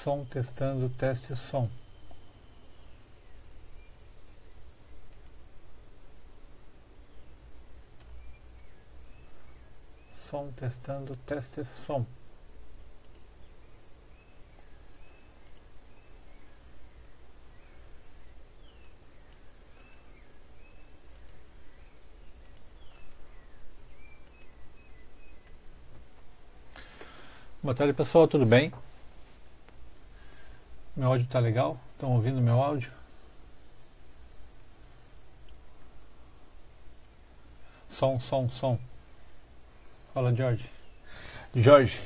Som testando, teste som. Som testando, teste som. Boa tarde, pessoal, tudo bem? Meu áudio tá legal? Estão ouvindo meu áudio? Som. Fala, Jorge. Deixa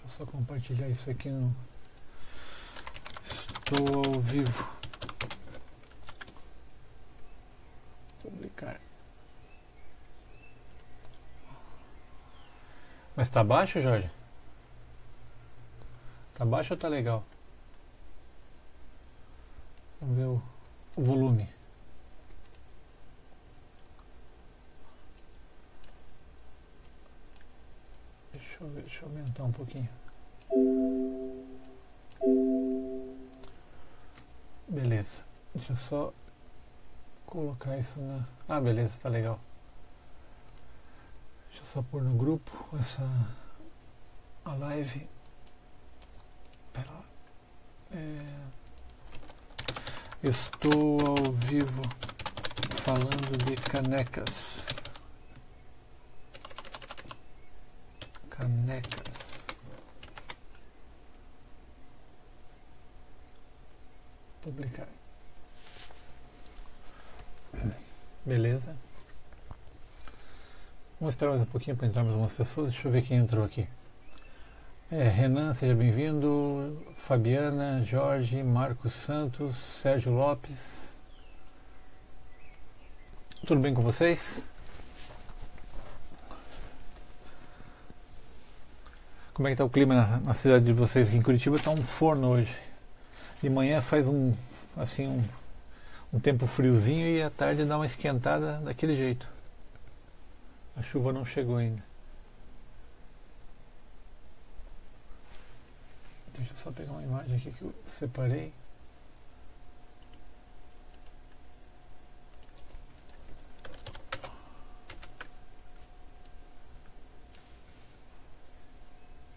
eu só compartilhar isso aqui no... Estou ao vivo. Publicar. Mas tá baixo, Jorge? Tá baixo ou tá legal? Vamos ver o volume. Deixa eu ver, deixa eu aumentar um pouquinho. Beleza. Deixa eu só colocar isso na... Ah, beleza, tá legal. Deixa eu só pôr no grupo a live. Pera lá. Estou ao vivo falando de canecas. Publicar. Beleza. Vamos esperar mais um pouquinho para entrar mais algumas pessoas. Deixa eu ver quem entrou aqui. Renan, seja bem-vindo. Fabiana, Jorge, Marcos Santos, Sérgio Lopes. Tudo bem com vocês? Como é que está o clima na cidade de vocês? Aqui em Curitiba está um forno hoje. De manhã faz um tempo friozinho e à tarde dá uma esquentada daquele jeito. A chuva não chegou ainda. Deixa eu só pegar uma imagem aqui que eu separei.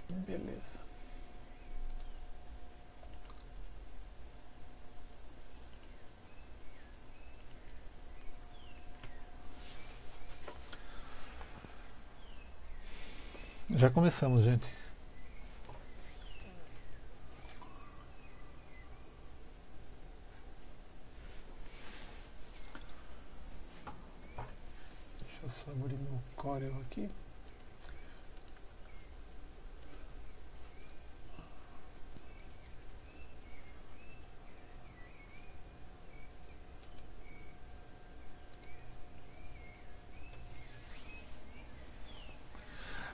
Beleza. Já começamos, gente. Deixa eu só abrir meu Corel aqui.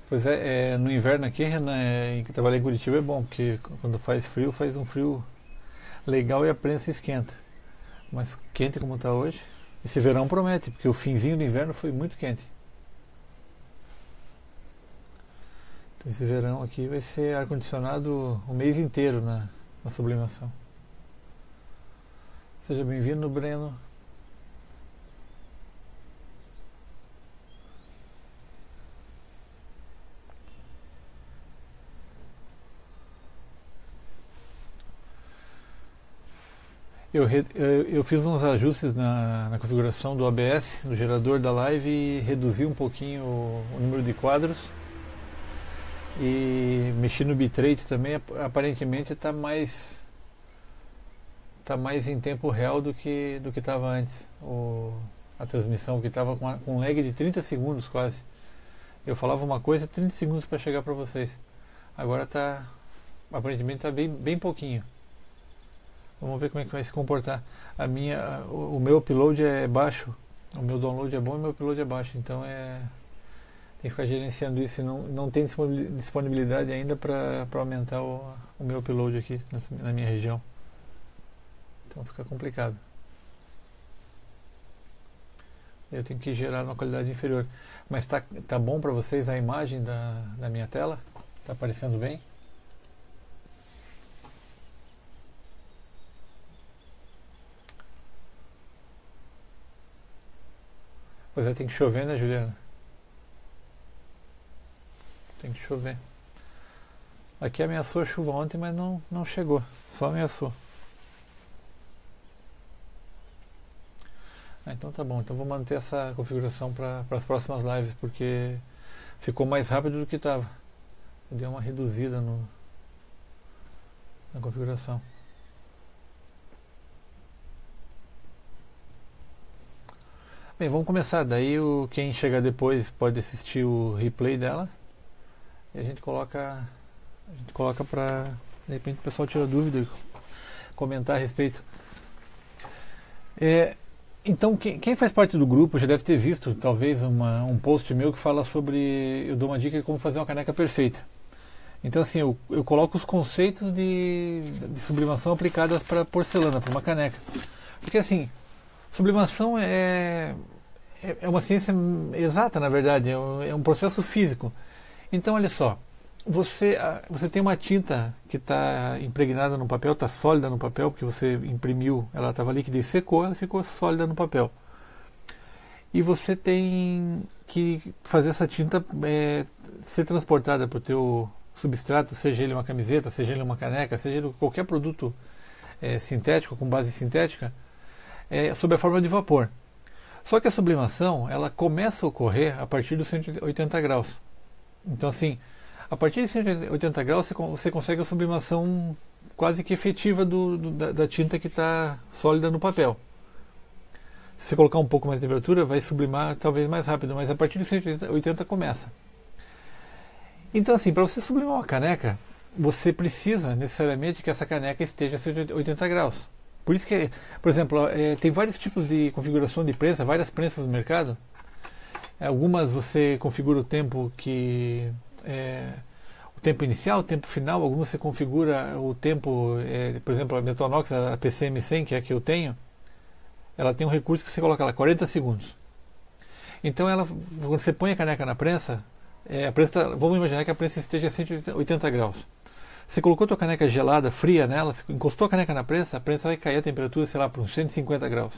Pois no inverno aqui, Renan, em que trabalhei em Curitiba é bom, porque quando faz um frio legal e a prensa esquenta. Mas quente como está hoje, esse verão promete, porque o finzinho do inverno foi muito quente. Então esse verão aqui vai ser ar-condicionado o mês inteiro na sublimação. Seja bem-vindo, Breno. Eu fiz uns ajustes na configuração do OBS, do gerador da live, e reduzi um pouquinho o número de quadros e mexi no bitrate também. Aparentemente está mais em tempo real do que estava antes. A transmissão, que estava com um lag de 30 segundos quase. Eu falava uma coisa, 30 segundos para chegar para vocês. Agora aparentemente está bem pouquinho. Vamos ver como é que vai se comportar. O meu upload é baixo, o meu download é bom e o meu upload é baixo, então tem que ficar gerenciando isso. Não tem disponibilidade ainda para aumentar o meu upload aqui na minha região. Então fica complicado. Eu tenho que gerar numa qualidade inferior. Mas tá bom para vocês a imagem da minha tela? Tá aparecendo bem? Pois é, tem que chover, né, Juliana? Tem que chover. Aqui ameaçou a chuva ontem, mas não chegou. Só ameaçou. Então tá bom. Então vou manter essa configuração para as próximas lives, porque ficou mais rápido do que estava. Deu uma reduzida na configuração. Bem, vamos começar. Daí quem chegar depois pode assistir o replay dela. E a gente coloca para, de repente, o pessoal tirar dúvida e comentar a respeito. Então, quem faz parte do grupo já deve ter visto, talvez, um post meu que fala sobre... Eu dou uma dica de como fazer uma caneca perfeita. Então, assim, eu coloco os conceitos de sublimação aplicadas para porcelana, para uma caneca. Porque, assim, sublimação é uma ciência exata, na verdade, é um processo físico. Então, olha só, você tem uma tinta que está impregnada no papel, está sólida no papel, porque você imprimiu, ela estava líquida e secou, ela ficou sólida no papel. E você tem que fazer essa tinta ser transportada para o teu substrato, seja ele uma camiseta, seja ele uma caneca, seja ele qualquer produto sintético, com base sintética, sob a forma de vapor. Só que a sublimação, ela começa a ocorrer a partir dos 180 graus. Então, assim, a partir de 180 graus você consegue a sublimação quase que efetiva da tinta que está sólida no papel. Se você colocar um pouco mais de temperatura, vai sublimar talvez mais rápido, mas a partir de 180 começa. Então, assim, para você sublimar uma caneca, você precisa necessariamente que essa caneca esteja a 180 graus. Por isso que, por exemplo, tem vários tipos de configuração de prensa, várias prensas no mercado. Algumas você configura o tempo o tempo inicial, o tempo final. Algumas você configura o tempo, por exemplo, a Metonox, a PCM100, que é a que eu tenho, ela tem um recurso que você coloca lá 40 segundos. Então, quando você põe a caneca na prensa, vamos imaginar que a prensa esteja a 180 graus. Você colocou a tua caneca gelada, fria nela, encostou a caneca na prensa, a prensa vai cair a temperatura, sei lá, para uns 150 graus.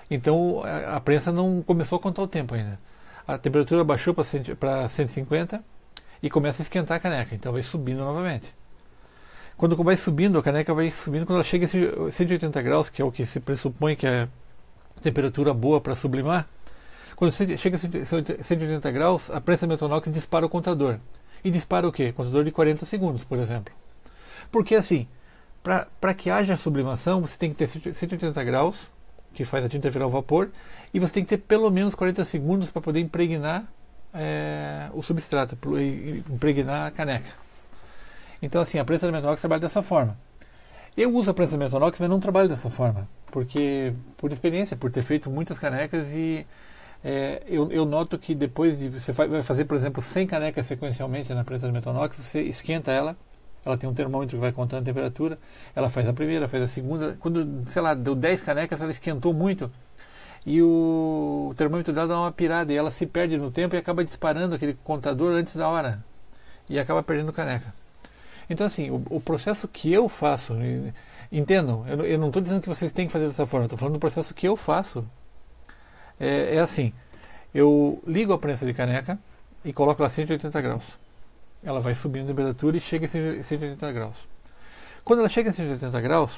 Então a prensa não começou a contar o tempo ainda. A temperatura baixou para 150 e começa a esquentar a caneca, então vai subindo novamente. Quando vai subindo, a caneca vai subindo, quando ela chega a 180 graus, que é o que se pressupõe que é a temperatura boa para sublimar, quando chega a 180 graus, a prensa Metonox dispara o contador. E dispara o quê? Contador de 40 segundos, por exemplo. Porque assim, para que haja sublimação, você tem que ter 180 graus, que faz a tinta virar vapor, e você tem que ter pelo menos 40 segundos para poder impregnar o substrato, impregnar a caneca. Então, assim, a prensa da Metonox trabalha dessa forma. Eu uso a prensa da Metonox, mas não trabalho dessa forma, porque, por experiência, por ter feito muitas canecas, e eu noto que depois de você vai fazer, por exemplo, 100 canecas sequencialmente na prensa da Metonox, você esquenta ela tem um termômetro que vai contando a temperatura, ela faz a primeira, faz a segunda, quando, sei lá, deu 10 canecas, ela esquentou muito, e o termômetro dela dá uma pirada, e ela se perde no tempo e acaba disparando aquele contador antes da hora, e acaba perdendo caneca. Então, assim, o processo que eu faço, entendam, eu não estou dizendo que vocês têm que fazer dessa forma, estou falando do processo que eu faço. É assim, eu ligo a prensa de caneca e coloco lá 180 graus. Ela vai subindo a temperatura e chega a 180 graus. Quando ela chega a 180 graus,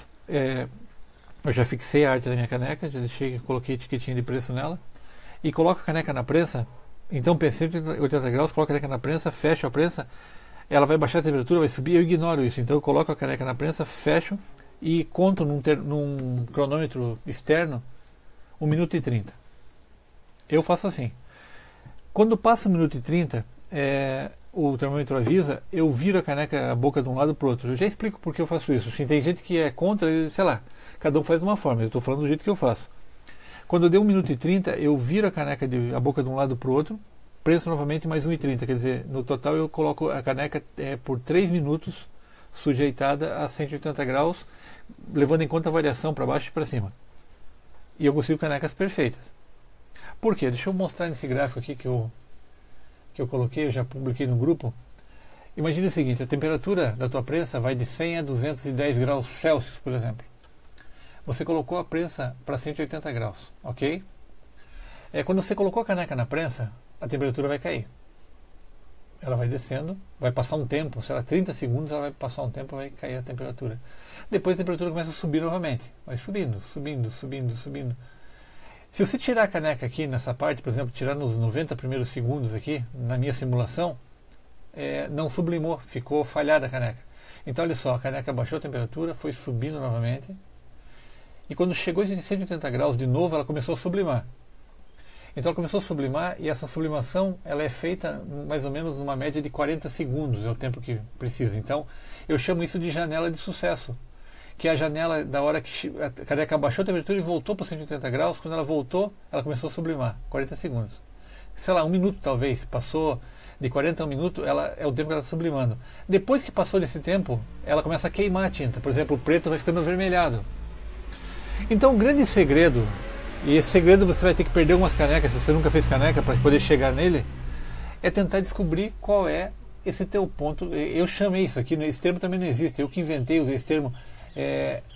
eu já fixei a arte da minha caneca, já deixei, coloquei etiquetinha de preço nela, e coloco a caneca na prensa. Então, 180 graus, coloco a caneca na prensa, fecho a prensa, ela vai baixar a temperatura, vai subir, eu ignoro isso. Então eu coloco a caneca na prensa, fecho e conto num cronômetro externo 1 minuto e 30. Eu faço assim. Quando passa 1 minuto e 30, o termômetro avisa, eu viro a caneca, a boca de um lado para o outro. Eu já explico por que eu faço isso. Assim, tem gente que é contra, sei lá, cada um faz de uma forma. Eu estou falando do jeito que eu faço. Quando deu 1 minuto e 30, eu viro a boca de um lado para o outro, prenso novamente mais 1 e 30. Quer dizer, no total eu coloco a caneca por 3 minutos sujeitada a 180 graus, levando em conta a variação para baixo e para cima. E eu consigo canecas perfeitas. Por quê? Deixa eu mostrar nesse gráfico aqui que eu coloquei, eu já publiquei no grupo. Imagine o seguinte, a temperatura da tua prensa vai de 100 a 210 graus Celsius, por exemplo. Você colocou a prensa para 180 graus, ok? Quando você colocou a caneca na prensa, a temperatura vai cair. Ela vai descendo, vai passar um tempo, sei lá, 30 segundos, ela vai passar um tempo, vai cair a temperatura. Depois a temperatura começa a subir novamente. Vai subindo, subindo, subindo, subindo. Se você tirar a caneca aqui nessa parte, por exemplo, tirar nos 90 primeiros segundos aqui, na minha simulação, não sublimou, ficou falhada a caneca. Então olha só, a caneca baixou a temperatura, foi subindo novamente, e quando chegou em 180 graus de novo, ela começou a sublimar. Então ela começou a sublimar, e essa sublimação ela é feita mais ou menos numa média de 40 segundos, é o tempo que precisa. Então eu chamo isso de janela de sucesso, que é a janela da hora que a caneca baixou a temperatura e voltou para 180 graus, quando ela voltou, ela começou a sublimar, 40 segundos. Sei lá, um minuto talvez, passou de 40 a 1 minuto, é o tempo que ela está sublimando. Depois que passou desse tempo, ela começa a queimar a tinta. Por exemplo, o preto vai ficando avermelhado. Então o grande segredo, e esse segredo você vai ter que perder algumas canecas, se você nunca fez caneca, para poder chegar nele, é tentar descobrir qual é esse teu ponto. Eu chamei isso aqui, esse termo também não existe, eu que inventei esse termo.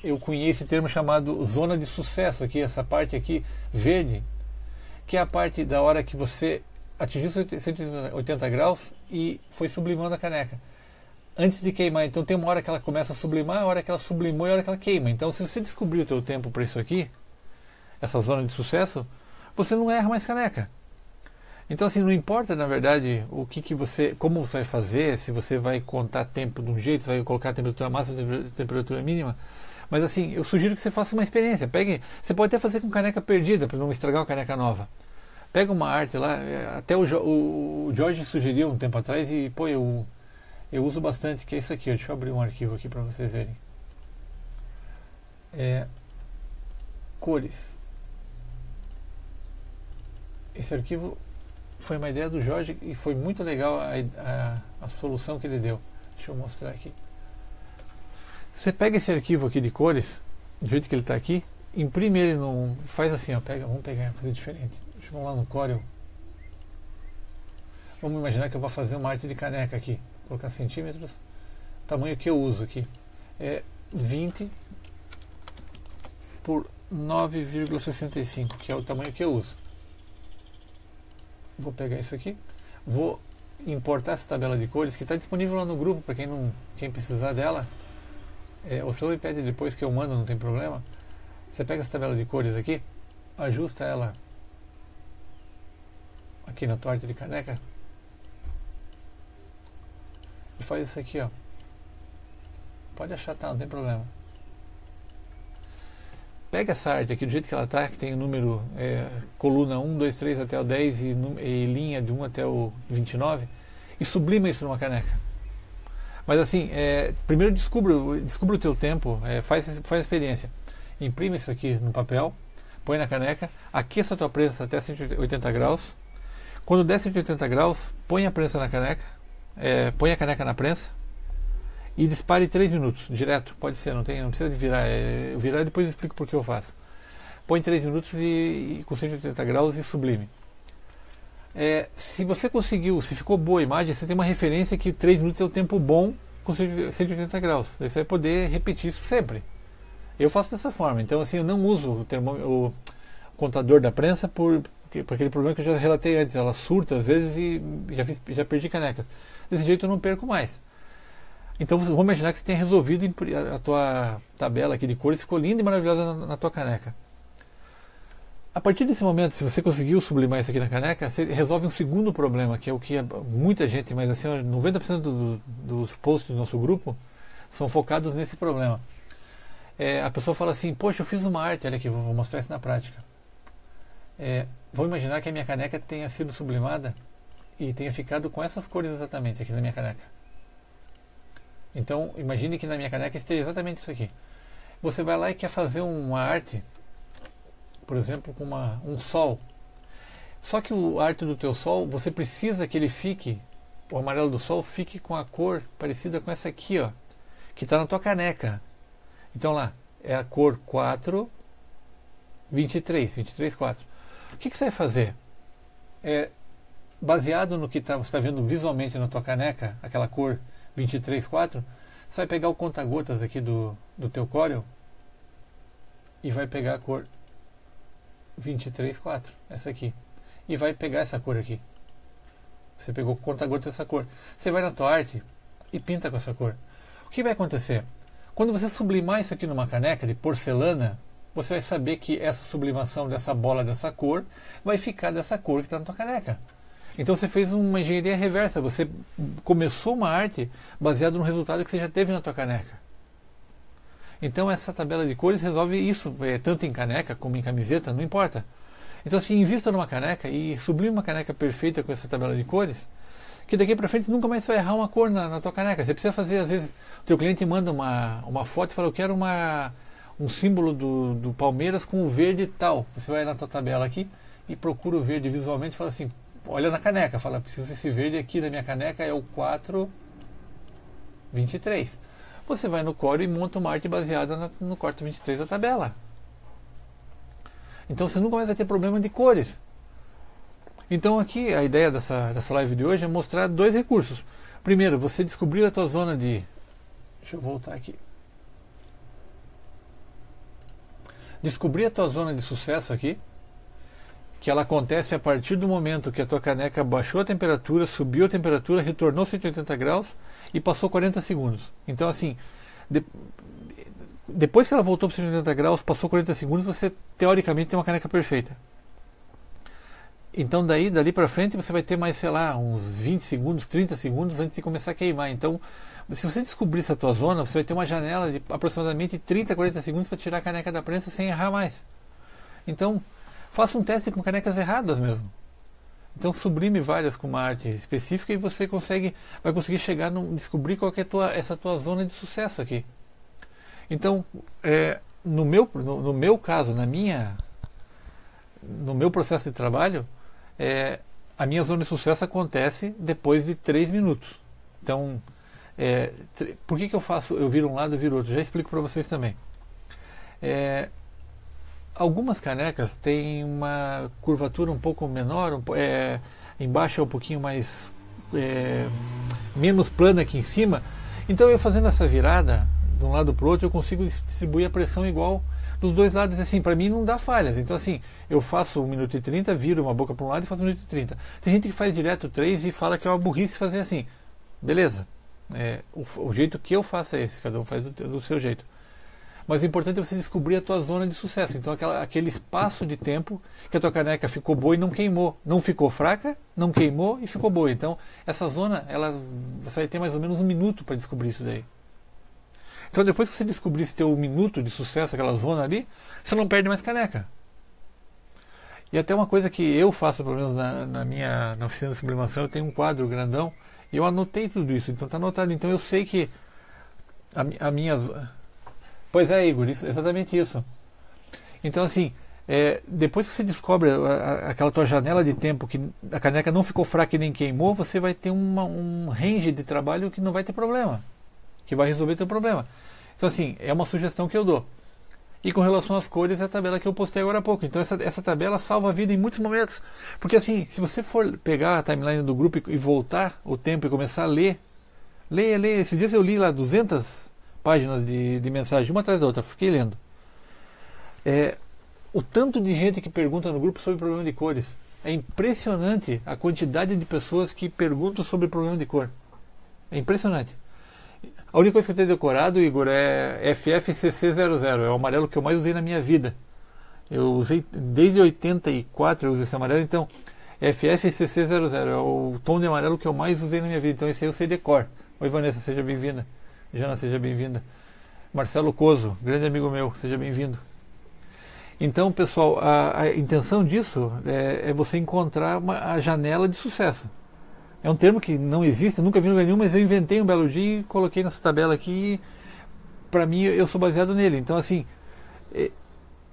Eu conheci esse termo chamado zona de sucesso, aqui, essa parte aqui verde, que é a parte da hora que você atingiu 180 graus e foi sublimando a caneca antes de queimar. Então tem uma hora que ela começa a sublimar, a hora que ela sublimou e a hora que ela queima. Então se você descobrir o teu tempo para isso aqui, essa zona de sucesso, você não erra mais caneca. Então assim, não importa na verdade como você vai fazer, se você vai contar tempo de um jeito, se vai colocar a temperatura máxima, a temperatura mínima, mas assim, eu sugiro que você faça uma experiência. Você pode até fazer com caneca perdida, para não estragar uma caneca nova. Pega uma arte lá, até o Jorge sugeriu um tempo atrás e pô, eu uso bastante, que é isso aqui. Deixa eu abrir um arquivo aqui para vocês verem. Cores. Esse arquivo foi uma ideia do Jorge e foi muito legal a solução que ele deu. Deixa eu mostrar aqui. Você pega esse arquivo aqui de cores, do jeito que ele está aqui, imprime ele faz assim, ó, vamos pegar, fazer diferente. Vamos lá no Corel. Vamos imaginar que eu vou fazer uma arte de caneca aqui. Vou colocar centímetros. O tamanho que eu uso aqui é 20 por 9,65, que é o tamanho que eu uso. Vou pegar isso aqui. Vou importar essa tabela de cores que está disponível lá no grupo para quem precisar dela. Ou se eu pede depois que eu mando, não tem problema. Você pega essa tabela de cores aqui, ajusta ela aqui na tua arte de caneca e faz isso aqui, ó. Pode achatar, não tem problema. Pega essa arte aqui do jeito que ela está, que tem o número coluna 1, 2, 3 até o 10 e linha de 1 até o 29 e sublima isso numa caneca. Mas assim, primeiro descubra o teu tempo, faz a experiência. Imprime isso aqui no papel, põe na caneca, aqueça a tua prensa até 180 graus. Quando der 180 graus, põe a prensa na caneca, põe a caneca na prensa e dispare 3 minutos, direto, pode ser, não precisa de virar, virar depois eu explico por que eu faço. Põe 3 minutos e com 180 graus e sublime. Se você conseguiu, se ficou boa a imagem, você tem uma referência que 3 minutos é o tempo bom com 180 graus. Você vai poder repetir isso sempre. Eu faço dessa forma, então assim, eu não uso o contador da prensa por aquele problema que eu já relatei antes, ela surta às vezes e já perdi canecas. Desse jeito eu não perco mais. Então vamos imaginar que você tenha resolvido a tua tabela aqui de cores, ficou linda e maravilhosa na tua caneca. A partir desse momento, se você conseguiu sublimar isso aqui na caneca, você resolve um segundo problema, que é o que muita gente, mas assim, 90% dos posts do nosso grupo são focados nesse problema. A pessoa fala assim, poxa, eu fiz uma arte, olha aqui, vou mostrar isso na prática. Vou imaginar que a minha caneca tenha sido sublimada e tenha ficado com essas cores exatamente aqui na minha caneca. Então, imagine que na minha caneca esteja exatamente isso aqui. Você vai lá e quer fazer uma arte, por exemplo, com um sol. Só que a arte do teu sol, você precisa que ele fique, o amarelo do sol, fique com a cor parecida com essa aqui, ó, que está na tua caneca. Então lá, é a cor 4, 23, 4. O que você vai fazer? Baseado no que você está vendo visualmente na tua caneca, aquela cor 23,4, você vai pegar o conta-gotas aqui do teu Corel e vai pegar a cor 23,4, essa aqui, e vai pegar essa cor aqui. Você pegou o conta-gotas dessa cor. Você vai na tua arte e pinta com essa cor. O que vai acontecer? Quando você sublimar isso aqui numa caneca de porcelana, você vai saber que essa sublimação dessa bola dessa cor vai ficar dessa cor que está na tua caneca. Então você fez uma engenharia reversa. Você começou uma arte baseada no resultado que você já teve na tua caneca. Então essa tabela de cores resolve isso, tanto em caneca como em camiseta, não importa. Então assim, invista numa caneca e sublime uma caneca perfeita com essa tabela de cores, que daqui para frente nunca mais vai errar uma cor na tua caneca. Você precisa fazer, às vezes, o teu cliente manda uma foto e fala, eu quero um símbolo do Palmeiras com o verde tal. Você vai na tua tabela aqui e procura o verde visualmente e fala assim, olha na caneca, fala, preciso desse verde aqui da minha caneca, é o 423. Você vai no Corel e monta uma arte baseada no 423 da tabela. Então você nunca mais vai ter problema de cores. Então aqui a ideia dessa live de hoje é mostrar dois recursos. Primeiro, você descobriu a tua zona de... Deixa eu voltar aqui. Descobrir a tua zona de sucesso aqui, que ela acontece a partir do momento que a tua caneca baixou a temperatura, subiu a temperatura, retornou 180 graus e passou 40 segundos. Então assim, depois que ela voltou para 180 graus, passou 40 segundos, você teoricamente tem uma caneca perfeita. Então dali para frente você vai ter mais, sei lá, uns 20 segundos, 30 segundos antes de começar a queimar. Então, se você descobrir essa tua zona, você vai ter uma janela de aproximadamente 30, 40 segundos para tirar a caneca da prensa sem errar mais. Então, faça um teste com canecas erradas mesmo. Então sublime várias com uma arte específica e você vai conseguir chegar descobrir qual que é essa tua zona de sucesso aqui. Então, no meu caso, no meu processo de trabalho, a minha zona de sucesso acontece depois de 3 minutos. Então, por que eu faço, eu viro um lado e viro outro? Já explico para vocês também. Algumas canecas têm uma curvatura um pouco menor, embaixo é um pouquinho mais menos plana que em cima. Então eu fazendo essa virada de um lado para o outro, eu consigo distribuir a pressão igual dos dois lados. Assim, para mim não dá falhas. Então assim, eu faço 1 minuto e 30, viro uma boca para um lado e faço 1 minuto e 30. Tem gente que faz direto 3 e fala que é uma burrice fazer assim. Beleza, o jeito que eu faço é esse, cada um faz do seu jeito. Mas o importante é você descobrir a tua zona de sucesso. Então aquele espaço de tempo que a tua caneca ficou boa e não queimou. Não ficou fraca, não queimou e ficou boa. Então essa zona, você vai ter mais ou menos 1 minuto para descobrir isso daí. Então depois que você descobrir esse teu minuto de sucesso, aquela zona ali, você não perde mais caneca. E até uma coisa que eu faço, pelo menos na oficina de sublimação, eu tenho um quadro grandão e eu anotei tudo isso. Então está anotado. Então eu sei que a minha... Pois é, Igor, exatamente isso. Então assim, depois que você descobre aquela tua janela de tempo que a caneca não ficou fraca e nem queimou, você vai ter um range de trabalho que não vai ter problema, que vai resolver teu problema. Então assim, é uma sugestão que eu dou. E com relação às cores, é a tabela que eu postei agora há pouco. Então essa tabela salva a vida em muitos momentos. Porque assim, se você for pegar a timeline do grupo e voltar o tempo e começar a ler. Esses dias eu li lá 200 páginas de mensagem, uma atrás da outra, fiquei lendo. O tanto de gente que pergunta no grupo sobre problema de cores. É impressionante a quantidade de pessoas que perguntam sobre problema de cor. É impressionante. A única coisa que eu tenho decorado, Igor, é FFCC00. É o amarelo que eu mais usei na minha vida. Eu usei desde 84, eu usei esse amarelo, então FFCC00 é o tom de amarelo que eu mais usei na minha vida. Então esse aí eu sei de cor. Oi Vanessa, seja bem-vinda. Jana, seja bem-vinda. Marcelo Coso, grande amigo meu, seja bem-vindo. Então, pessoal, a intenção disso é você encontrar a janela de sucesso. É um termo que não existe, nunca vi em lugar nenhum, mas eu inventei um belo dia e coloquei nessa tabela aqui. Para mim, eu sou baseado nele. Então, assim,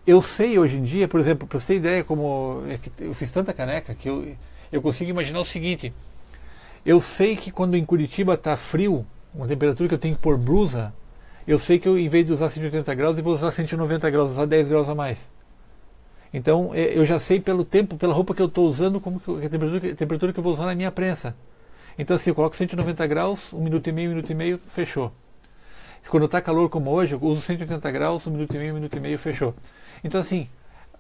eu sei hoje em dia, por exemplo, para você ter ideia como eu fiz tanta caneca que eu consigo imaginar o seguinte. Eu sei que quando em Curitiba está frio, uma temperatura que eu tenho que pôr blusa, eu sei que eu, em vez de usar 180 graus, eu vou usar 190 graus, usar 10 graus a mais. Então eu já sei pelo tempo, pela roupa que eu estou usando, como que, a temperatura que eu vou usar na minha prensa. Então assim, eu coloco 190 graus, 1 minuto e meio, fechou. Quando está calor como hoje, eu uso 180 graus, 1 minuto e meio, fechou. Então assim,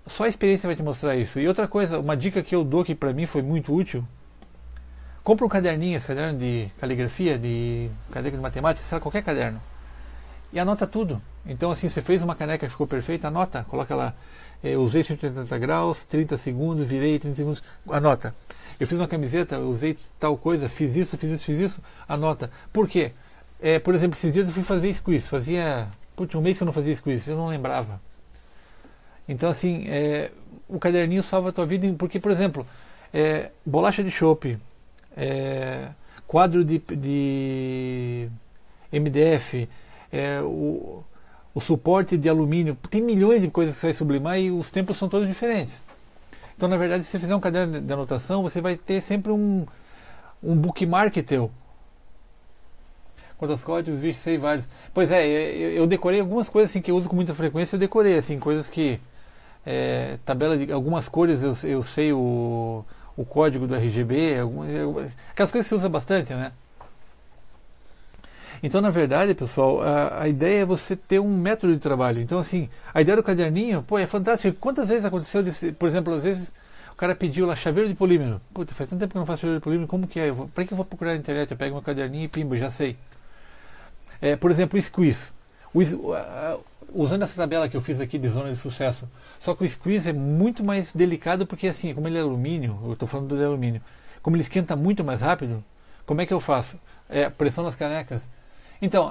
só a experiência vai te mostrar isso. E outra coisa, uma dica que eu dou que para mim foi muito útil, compra um caderninho, esse caderno de caligrafia, de caderno de matemática, sei lá, qualquer caderno, e anota tudo. Então assim, você fez uma caneca que ficou perfeita, anota, coloca lá, usei 180 graus, 30 segundos, virei 30 segundos, anota. Eu fiz uma camiseta, usei tal coisa, fiz isso, anota. Por quê? Por exemplo, esses dias eu fui fazer squeeze, fazia um mês que eu não fazia squeeze, eu não lembrava. Então assim, o caderninho salva a tua vida, porque, por exemplo, bolacha de chope, quadro de MDF, o suporte de alumínio, tem milhões de coisas que você vai sublimar e os tempos são todos diferentes. Então, na verdade, se você fizer um caderno de anotação, você vai ter sempre um bookmark teu. Quantos códigos, bicho, sei vários. Pois eu decorei algumas coisas assim que eu uso com muita frequência, eu decorei assim, coisas que tabela de algumas cores eu sei o código do RGB, aquelas coisas que você usa bastante, né? Então, na verdade, pessoal, a ideia é você ter um método de trabalho. Então, assim, a ideia do caderninho, pô, é fantástico. Quantas vezes aconteceu, por exemplo, às vezes o cara pediu lá chaveiro de polímero. Puta, faz tanto tempo que eu não faço chaveiro de polímero, como que é? Para que eu vou procurar na internet? Eu pego meu caderninho e pimba, já sei. Por exemplo, o squeeze. Usando essa tabela que eu fiz aqui de zona de sucesso. Só que o squeeze é muito mais delicado porque, assim, como ele é alumínio, eu estou falando do alumínio, como ele esquenta muito mais rápido, como é que eu faço? Pressão nas canecas. Então,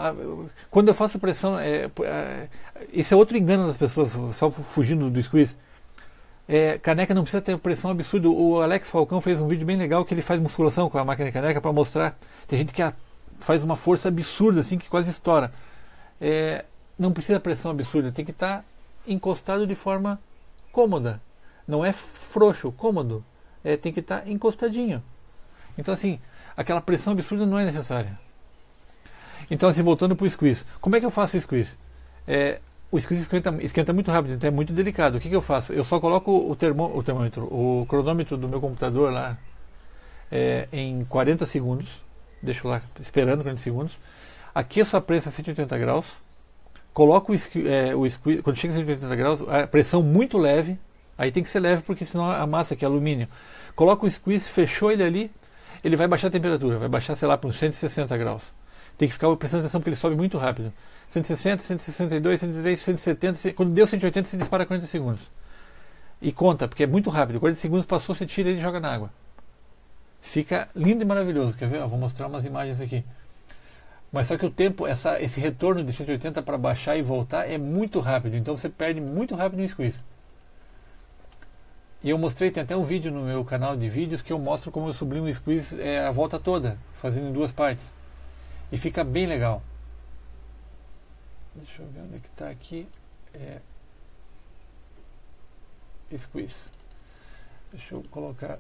quando eu faço pressão, esse é outro engano das pessoas, só fugindo do squeeze. Caneca não precisa ter pressão absurda. O Alex Falcão fez um vídeo bem legal que ele faz musculação com a máquina de caneca para mostrar. Tem gente que faz uma força absurda, assim, que quase estoura. Não precisa pressão absurda, tem que estar encostado de forma cômoda. Não é frouxo, cômodo. Tem que estar encostadinho. Então, assim, aquela pressão absurda não é necessária. Então, assim, voltando para o squeeze. Como é que eu faço o squeeze? O squeeze esquenta muito rápido, então é muito delicado. O que eu faço? Eu só coloco o termômetro, o cronômetro do meu computador lá em 40 segundos. Deixo lá esperando 40 segundos. Aqueço a prensa a 180 graus. Coloco o squeeze, quando chega a 180 graus, a pressão muito leve. Aí tem que ser leve porque senão a massa, que é alumínio. Coloco o squeeze, fechou ele ali, ele vai baixar a temperatura. Vai baixar, sei lá, para uns 160 graus. Tem que ficar prestando atenção porque ele sobe muito rápido. 160, 162, 103, 170, quando deu 180 você dispara 40 segundos. E conta, porque é muito rápido. 40 segundos passou, você tira ele e joga na água. Fica lindo e maravilhoso. Quer ver? Vou mostrar umas imagens aqui. Mas só que o tempo, esse retorno de 180 para baixar e voltar é muito rápido. Então você perde muito rápido no squeeze. E eu mostrei, tem até um vídeo no meu canal de vídeos que eu mostro como eu sublimo o squeeze a volta toda, fazendo em 2 partes. E fica bem legal. Deixa eu ver onde é que está aqui. Squeeze. Deixa eu colocar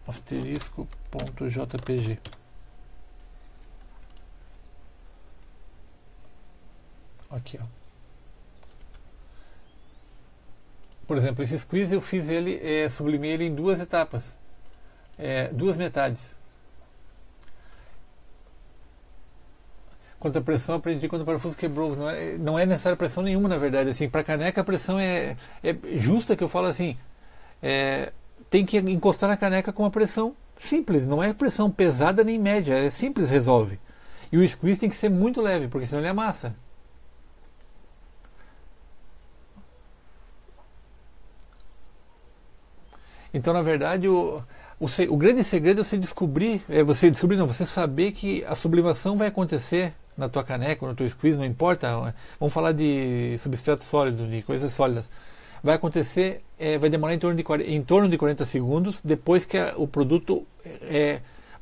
asterisco.jpg. Aqui, ó. Por exemplo, esse squeeze eu fiz ele, sublimei ele em 2 etapas. 2 metades. Quanto a pressão, aprendi quando o parafuso quebrou. Não é necessária pressão nenhuma, na verdade. Assim, para caneca, a pressão é justa, que eu falo assim. Tem que encostar na caneca com uma pressão simples. Não é pressão pesada nem média. É simples, resolve. E o squeeze tem que ser muito leve, porque senão ele amassa. Então, na verdade, o grande segredo é você saber que a sublimação vai acontecer na tua caneca, no teu squeeze, não importa. Vamos falar de substrato sólido, de coisas sólidas. Vai acontecer, vai demorar em torno de 40 segundos depois que o produto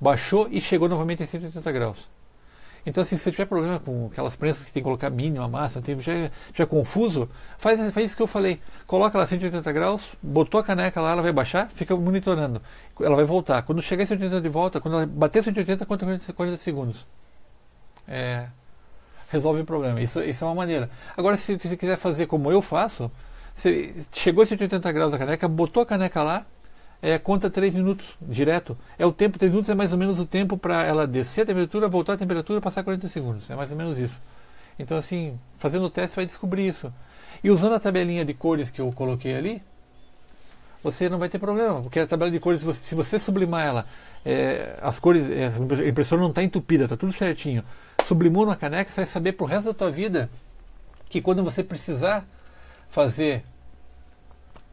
baixou e chegou novamente em 180 graus. Então, assim, se você tiver problema com aquelas prensas que tem que colocar mínima, máxima, já é confuso, faz isso que eu falei. Coloca lá 180 graus, botou a caneca lá, ela vai baixar, fica monitorando. Ela vai voltar. Quando chegar em 180 de volta, quando ela bater 180, conta 40 segundos. Resolve o problema. Isso é uma maneira. Agora, se você quiser fazer como eu faço, Você chegou a 180 graus a caneca, botou a caneca lá, conta 3 minutos direto. O tempo, 3 minutos é mais ou menos o tempo para ela descer a temperatura, voltar a temperatura, passar 40 segundos. É mais ou menos isso. Então, assim, fazendo o teste, você vai descobrir isso. E usando a tabelinha de cores que eu coloquei ali, você não vai ter problema, porque a tabela de cores, se você sublimar ela, as cores, a impressora não está entupida, está tudo certinho. Sublimou na caneca, você vai saber pro resto da tua vida que quando você precisar fazer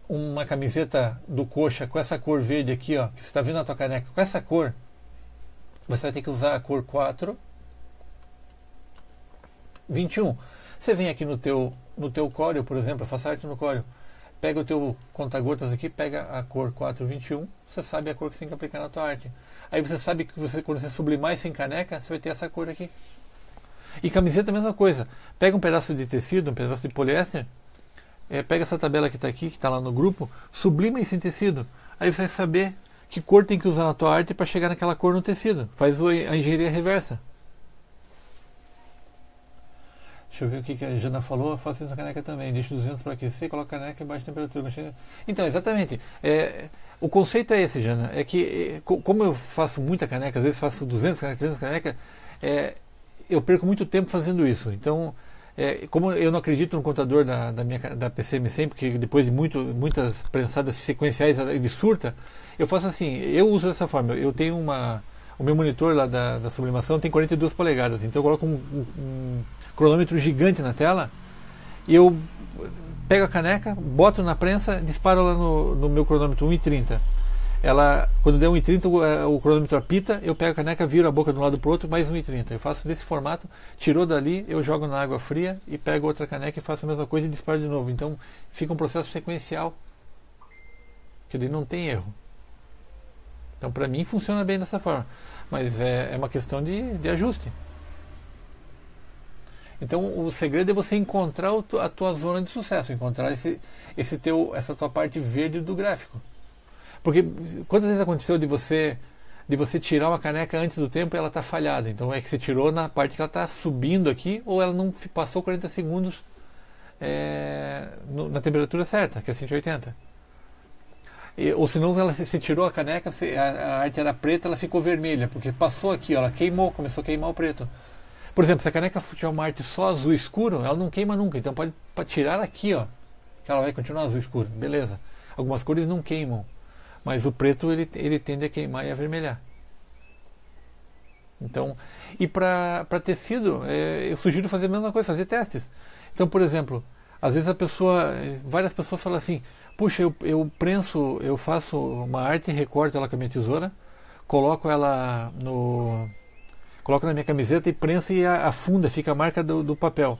uma camiseta do Coxa com essa cor verde aqui, ó, que você está vendo na tua caneca, com essa cor, você vai ter que usar a cor 421. Você vem aqui no teu Corel, por exemplo, eu faço arte no Corel, pega o teu conta-gotas aqui, pega a cor 421, você sabe a cor que você tem que aplicar na tua arte. Aí você sabe que quando você sublimar isso em caneca, você vai ter essa cor aqui. E camiseta a mesma coisa. Pega um pedaço de tecido, um pedaço de poliéster, pega essa tabela que está aqui, que está lá no grupo, sublima isso em tecido. Aí você vai saber que cor tem que usar na tua arte para chegar naquela cor no tecido. Faz a engenharia reversa. Deixa eu ver o que a Jana falou. Eu faço isso na caneca também. Deixa 200 para aquecer, coloca a caneca em baixa temperatura. Então, exatamente. O conceito é esse, Jana. É que, como eu faço muita caneca, às vezes faço 200 canecas, 300 canecas, eu perco muito tempo fazendo isso. Então, como eu não acredito no contador da PCM100, porque depois de muitas prensadas sequenciais ele surta, eu faço assim. Eu uso dessa forma. Eu tenho o meu monitor lá da sublimação tem 42 polegadas. Então, eu coloco um cronômetro gigante na tela e eu pego a caneca, boto na prensa, disparo ela no meu cronômetro 1,30. Quando der 1,30 o cronômetro apita, eu pego a caneca, viro a boca de um lado para o outro, mais 1,30. Eu faço desse formato, tirou dali, eu jogo na água fria e pego outra caneca e faço a mesma coisa e disparo de novo. Então fica um processo sequencial que ele não tem erro. Então para mim funciona bem dessa forma, mas é uma questão de ajuste. Então o segredo é você encontrar a tua zona de sucesso, encontrar essa tua parte verde do gráfico. Porque quantas vezes aconteceu de você tirar uma caneca antes do tempo e ela está falhada? Então é que você tirou na parte que ela está subindo aqui, ou ela não passou 40 segundos na temperatura certa, que é 180. Ou senão você tirou a caneca, a arte era preta, ela ficou vermelha, porque passou aqui, ó, ela queimou, começou a queimar o preto. Por exemplo, se a caneca tiver uma arte só azul escuro, ela não queima nunca. Então pode tirar aqui, ó, que ela vai continuar azul escuro. Beleza. Algumas cores não queimam, mas o preto ele tende a queimar e avermelhar. Então, e para tecido, eu sugiro fazer a mesma coisa, fazer testes. Então, por exemplo, às vezes várias pessoas falam assim: puxa, eu faço uma arte, recorto ela com a minha tesoura, coloco na minha camiseta e prensa e afunda, fica a marca do papel.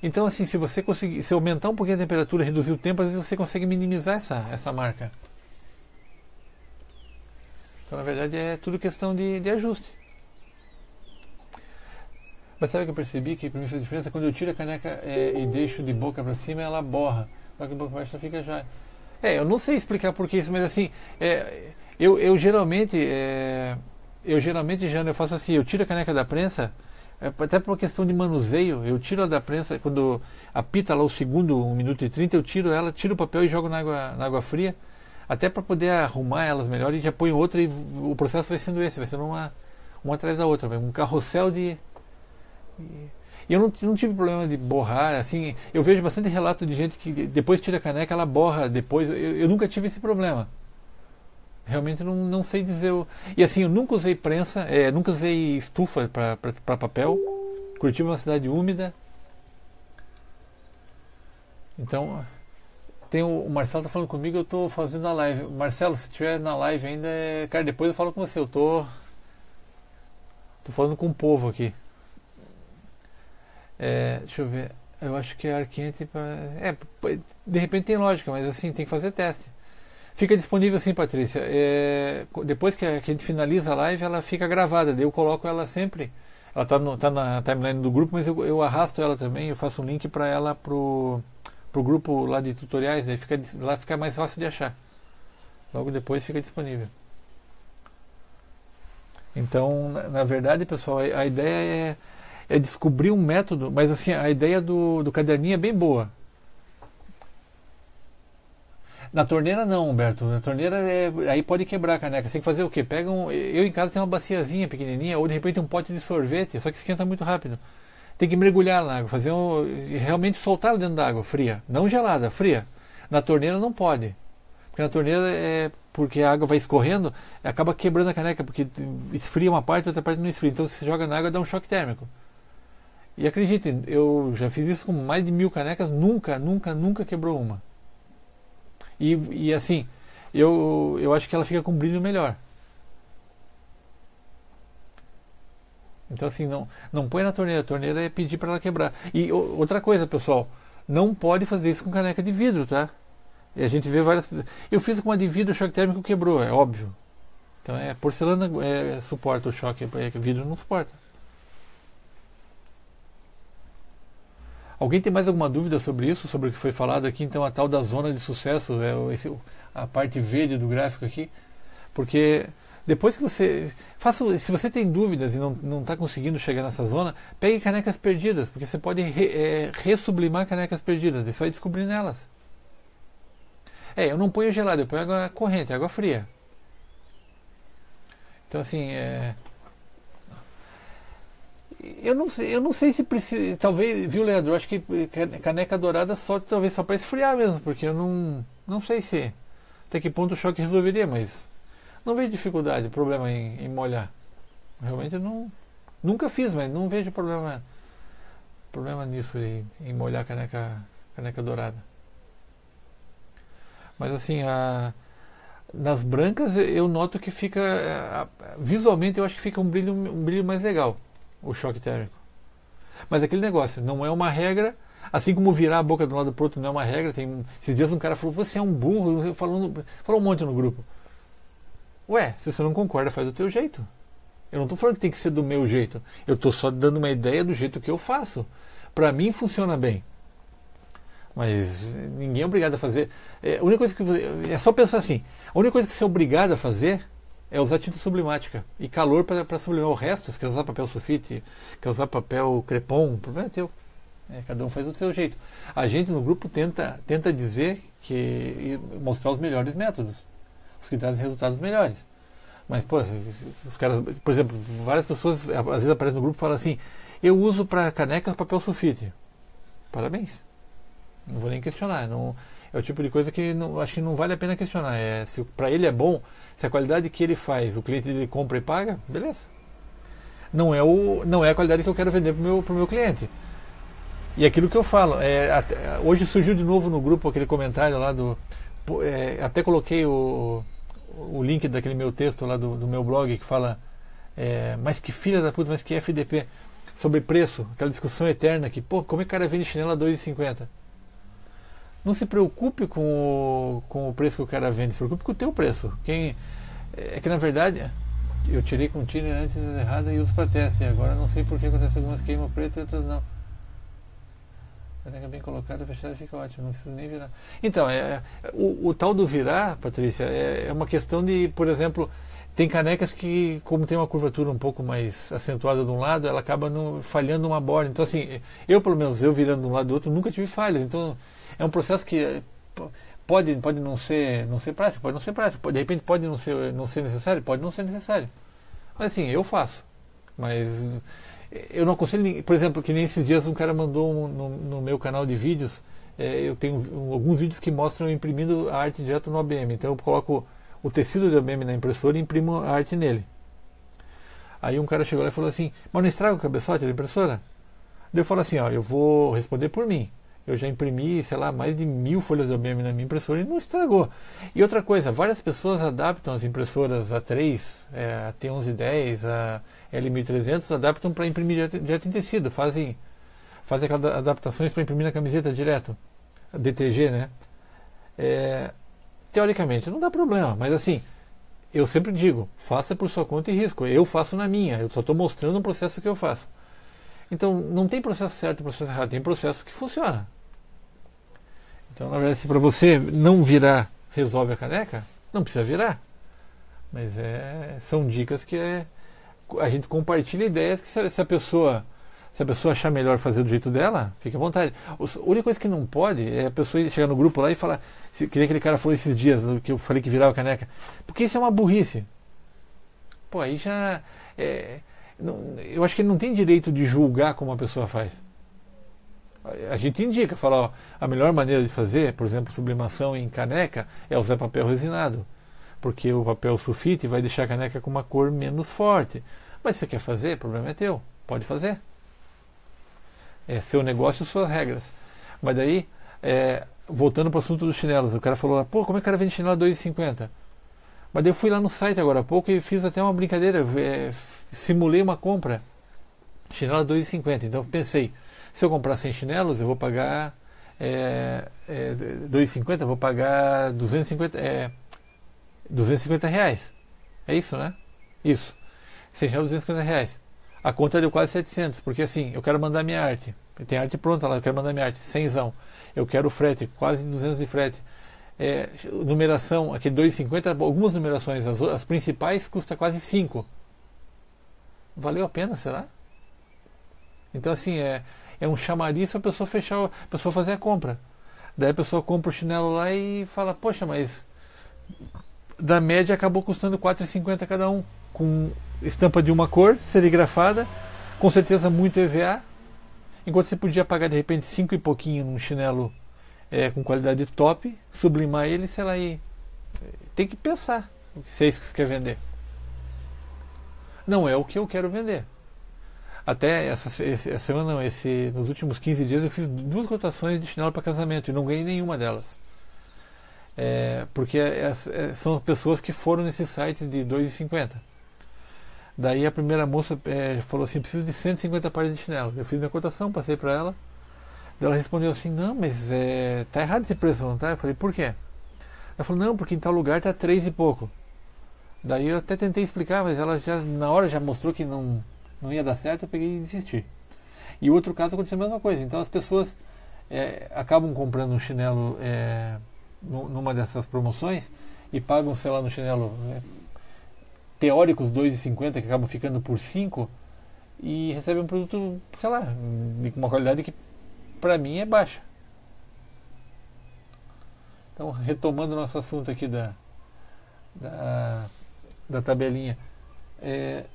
Então, assim, se aumentar um pouquinho a temperatura, reduzir o tempo, às vezes você consegue minimizar essa marca. Então, na verdade, é tudo questão de ajuste. Mas sabe o que eu percebi? Que, para mim, faz diferença quando eu tiro a caneca e deixo de boca para cima, ela borra. Só que de boca para baixo ela fica já. Eu não sei explicar por que isso, mas assim, eu geralmente, Jana, eu faço assim, eu tiro a caneca da prensa, até por uma questão de manuseio, eu tiro ela da prensa, quando apita lá o segundo, 1 minuto e 30, eu tiro o papel e jogo na água fria, até para poder arrumar elas melhor, e já ponho outra e o processo vai sendo uma atrás da outra, um carrossel de... E eu não tive problema de borrar, assim, eu vejo bastante relato de gente que depois tira a caneca, ela borra depois, eu nunca tive esse problema. Realmente não sei dizer. E assim, eu nunca usei prensa, nunca usei estufa para papel. Curitiba é uma cidade úmida. Então, o Marcelo tá falando comigo, eu tô fazendo a live. Marcelo, se estiver na live ainda, cara, depois eu falo com você. Eu tô falando com o povo aqui. Deixa eu ver. Eu acho que é ar quente de repente tem lógica, mas assim, tem que fazer teste. Fica disponível sim, Patrícia. Depois que a gente finaliza a live, ela fica gravada. Daí eu coloco ela sempre. Ela tá na timeline do grupo, mas eu arrasto ela também. Eu faço um link para ela pro grupo lá de tutoriais. Daí lá fica mais fácil de achar. Logo depois fica disponível. Então, na verdade, pessoal, a ideia é descobrir um método. Mas assim, a ideia do caderninho é bem boa. Na torneira não, Humberto. Na torneira aí pode quebrar a caneca. Você tem que fazer o quê? Eu em casa tenho uma baciazinha pequenininha, ou de repente um pote de sorvete, só que esquenta muito rápido. Tem que mergulhar na água, realmente soltar dentro da água fria, não gelada, fria. Na torneira não pode. Porque na torneira porque a água vai escorrendo, acaba quebrando a caneca, porque esfria uma parte, outra parte não esfria. Então se você joga na água, dá um choque térmico. E acreditem, eu já fiz isso com mais de 1000 canecas, nunca quebrou uma. E assim, eu acho que ela fica com um brilho melhor. Então assim, não põe na torneira. A torneira é pedir para ela quebrar. E outra coisa, pessoal, não pode fazer isso com caneca de vidro, tá? E a gente vê várias... Eu fiz com uma de vidro, o choque térmico quebrou, é óbvio. Então porcelana suporta o choque, vidro não suporta. Alguém tem mais alguma dúvida sobre isso, sobre o que foi falado aqui? Então a tal da zona de sucesso, a parte verde do gráfico aqui, porque depois que você se você tem dúvidas e não está conseguindo chegar nessa zona, pegue canecas perdidas, porque você pode ressublimar canecas perdidas, e você vai descobrir nelas. Eu não ponho gelado, eu ponho água corrente, água fria. Então assim, eu não sei se precisa. Talvez, viu, Leandro? Eu acho que caneca dourada talvez só para esfriar mesmo, porque eu não sei se até que ponto o choque resolveria, mas não vejo dificuldade, problema em molhar. Realmente eu nunca fiz, mas não vejo problema nisso em molhar caneca dourada. Mas assim, nas brancas eu noto que fica visualmente eu acho que fica um brilho mais legal, o choque térmico. Mas aquele negócio, não é uma regra, assim como virar a boca de um lado para o outro não é uma regra. Esses dias um cara falou, você é um burro, falou um monte no grupo. Ué, se você não concorda, faz do teu jeito. Eu não estou falando que tem que ser do meu jeito, eu estou só dando uma ideia do jeito que eu faço. Para mim funciona bem. Mas ninguém é obrigado a fazer. A única coisa que é só pensar assim, a única coisa que você é obrigado a fazer é usar tinta sublimática e calor para sublimar o resto. Se quer usar papel sulfite, quer usar papel crepom, o problema é teu. Cada um faz do seu jeito. A gente no grupo tenta dizer e mostrar os melhores métodos, os que trazem resultados melhores. Mas, pô, os caras, por exemplo, várias pessoas às vezes aparecem no grupo e falam assim, eu uso para canecas papel sulfite. Parabéns. Não vou nem questionar. É o tipo de coisa que acho que não vale a pena questionar. Se para ele é bom, se a qualidade que ele faz, o cliente dele compra e paga, beleza. Não é a qualidade que eu quero vender pro meu cliente. E aquilo que eu falo, hoje surgiu de novo no grupo aquele comentário lá até coloquei o link daquele meu texto lá do meu blog que fala mas que filha da puta, mas que FDP, sobre preço, aquela discussão eterna que, pô, como é que o cara vende chinelo a R$2,50? Não se preocupe com o preço que o cara vende, se preocupe com o teu preço. É que na verdade eu tirei com tiner antes errada e uso para teste. Agora não sei por que acontece, algumas queimam preto e outras não. Caneca bem colocada, fechada, fica ótimo, não preciso nem virar. Então, o tal do virar, Patrícia, é uma questão de, por exemplo, tem canecas que, como tem uma curvatura um pouco mais acentuada de um lado, ela acaba falhando uma borda. Então assim, pelo menos virando de um lado do outro, nunca tive falhas. Então é um processo que pode não ser prático, pode não ser prático, de repente pode não ser necessário, pode não ser necessário. Mas assim, eu faço. Mas eu não aconselho, por exemplo, que nem esses dias um cara mandou no meu canal de vídeos, eu tenho alguns vídeos que mostram eu imprimindo a arte direto no ABM. Então eu coloco o tecido de ABM na impressora e imprimo a arte nele. Aí um cara chegou lá e falou assim, mas não estraga o cabeçote da impressora? Daí eu falo assim, eu vou responder por mim. Eu já imprimi, sei lá, mais de 1000 folhas de ABM na minha impressora e não estragou. E outra coisa, várias pessoas adaptam as impressoras A3, a T1110, a L1300, adaptam para imprimir direto em tecido, fazem aquelas adaptações para imprimir na camiseta direto, a DTG, né? Teoricamente não dá problema, mas assim, eu sempre digo, faça por sua conta e risco. Eu faço na minha, eu só estou mostrando um processo que eu faço. Então não tem processo certo e processo errado, tem processo que funciona. Então, na verdade, se para você não virar resolve a caneca, não precisa virar. Mas são dicas que a gente compartilha ideias que se a pessoa Se a pessoa achar melhor fazer do jeito dela, fica à vontade. A única coisa que não pode é a pessoa chegar no grupo lá e falar, que nem aquele cara falou esses dias, que eu falei que virava caneca. Porque isso é uma burrice. Pô, aí já... eu acho que ele não tem direito de julgar como a pessoa faz. A gente indica, fala, ó, a melhor maneira de fazer, por exemplo, sublimação em caneca, é usar papel resinado. Porque o papel sulfite vai deixar a caneca com uma cor menos forte. Mas se você quer fazer, o problema é teu. Pode fazer. É seu negócio, suas regras. Mas daí, voltando para o assunto dos chinelos, o cara falou, pô, como é que o cara vende chinelo a 2,50? Mas daí eu fui lá no site agora há pouco e fiz até uma brincadeira, simulei uma compra, chinelo a 2,50. Então eu pensei, se eu comprar 100 chinelos, eu vou pagar 2,50, eu vou pagar 250 reais. É isso, né? Isso. 100 chinelos, 250 reais. A conta deu quase 700, porque assim, eu quero mandar minha arte. Tem arte pronta lá, eu quero mandar minha arte, 100zão. Eu quero frete, quase 200 de frete. Numeração, aqui 2,50, algumas numerações, as principais custa quase 5. Valeu a pena, será? Então assim, é um chamariz para a pessoa fechar, a pessoa fazer a compra. Daí a pessoa compra o chinelo lá e fala, poxa, mas da média acabou custando 4,50 cada um, com estampa de uma cor, serigrafada, com certeza muito EVA, enquanto você podia pagar de repente 5 e pouquinho num chinelo com qualidade top, sublimar ele, sei lá, e tem que pensar se é isso que você quer vender. Não é o que eu quero vender. Até essa semana, não, nos últimos 15 dias eu fiz 2 cotações de chinelo para casamento e não ganhei nenhuma delas. Porque são pessoas que foram nesses sites de 2,50. Daí a primeira moça falou assim, preciso de 150 pares de chinelo. Eu fiz minha cotação, passei para ela. Ela respondeu assim, não, mas tá errado esse preço, não tá? Eu falei, por quê? Ela falou, não, porque em tal lugar tá 3 e pouco. Daí eu até tentei explicar, mas ela já na hora já mostrou que não ia dar certo, eu peguei e desisti. E outro caso aconteceu a mesma coisa. Então as pessoas acabam comprando um chinelo numa dessas promoções e pagam, sei lá, no chinelo teóricos 2,50 que acabam ficando por 5 e recebem um produto, sei lá, de uma qualidade que para mim é baixa. Então, retomando o nosso assunto aqui da tabelinha,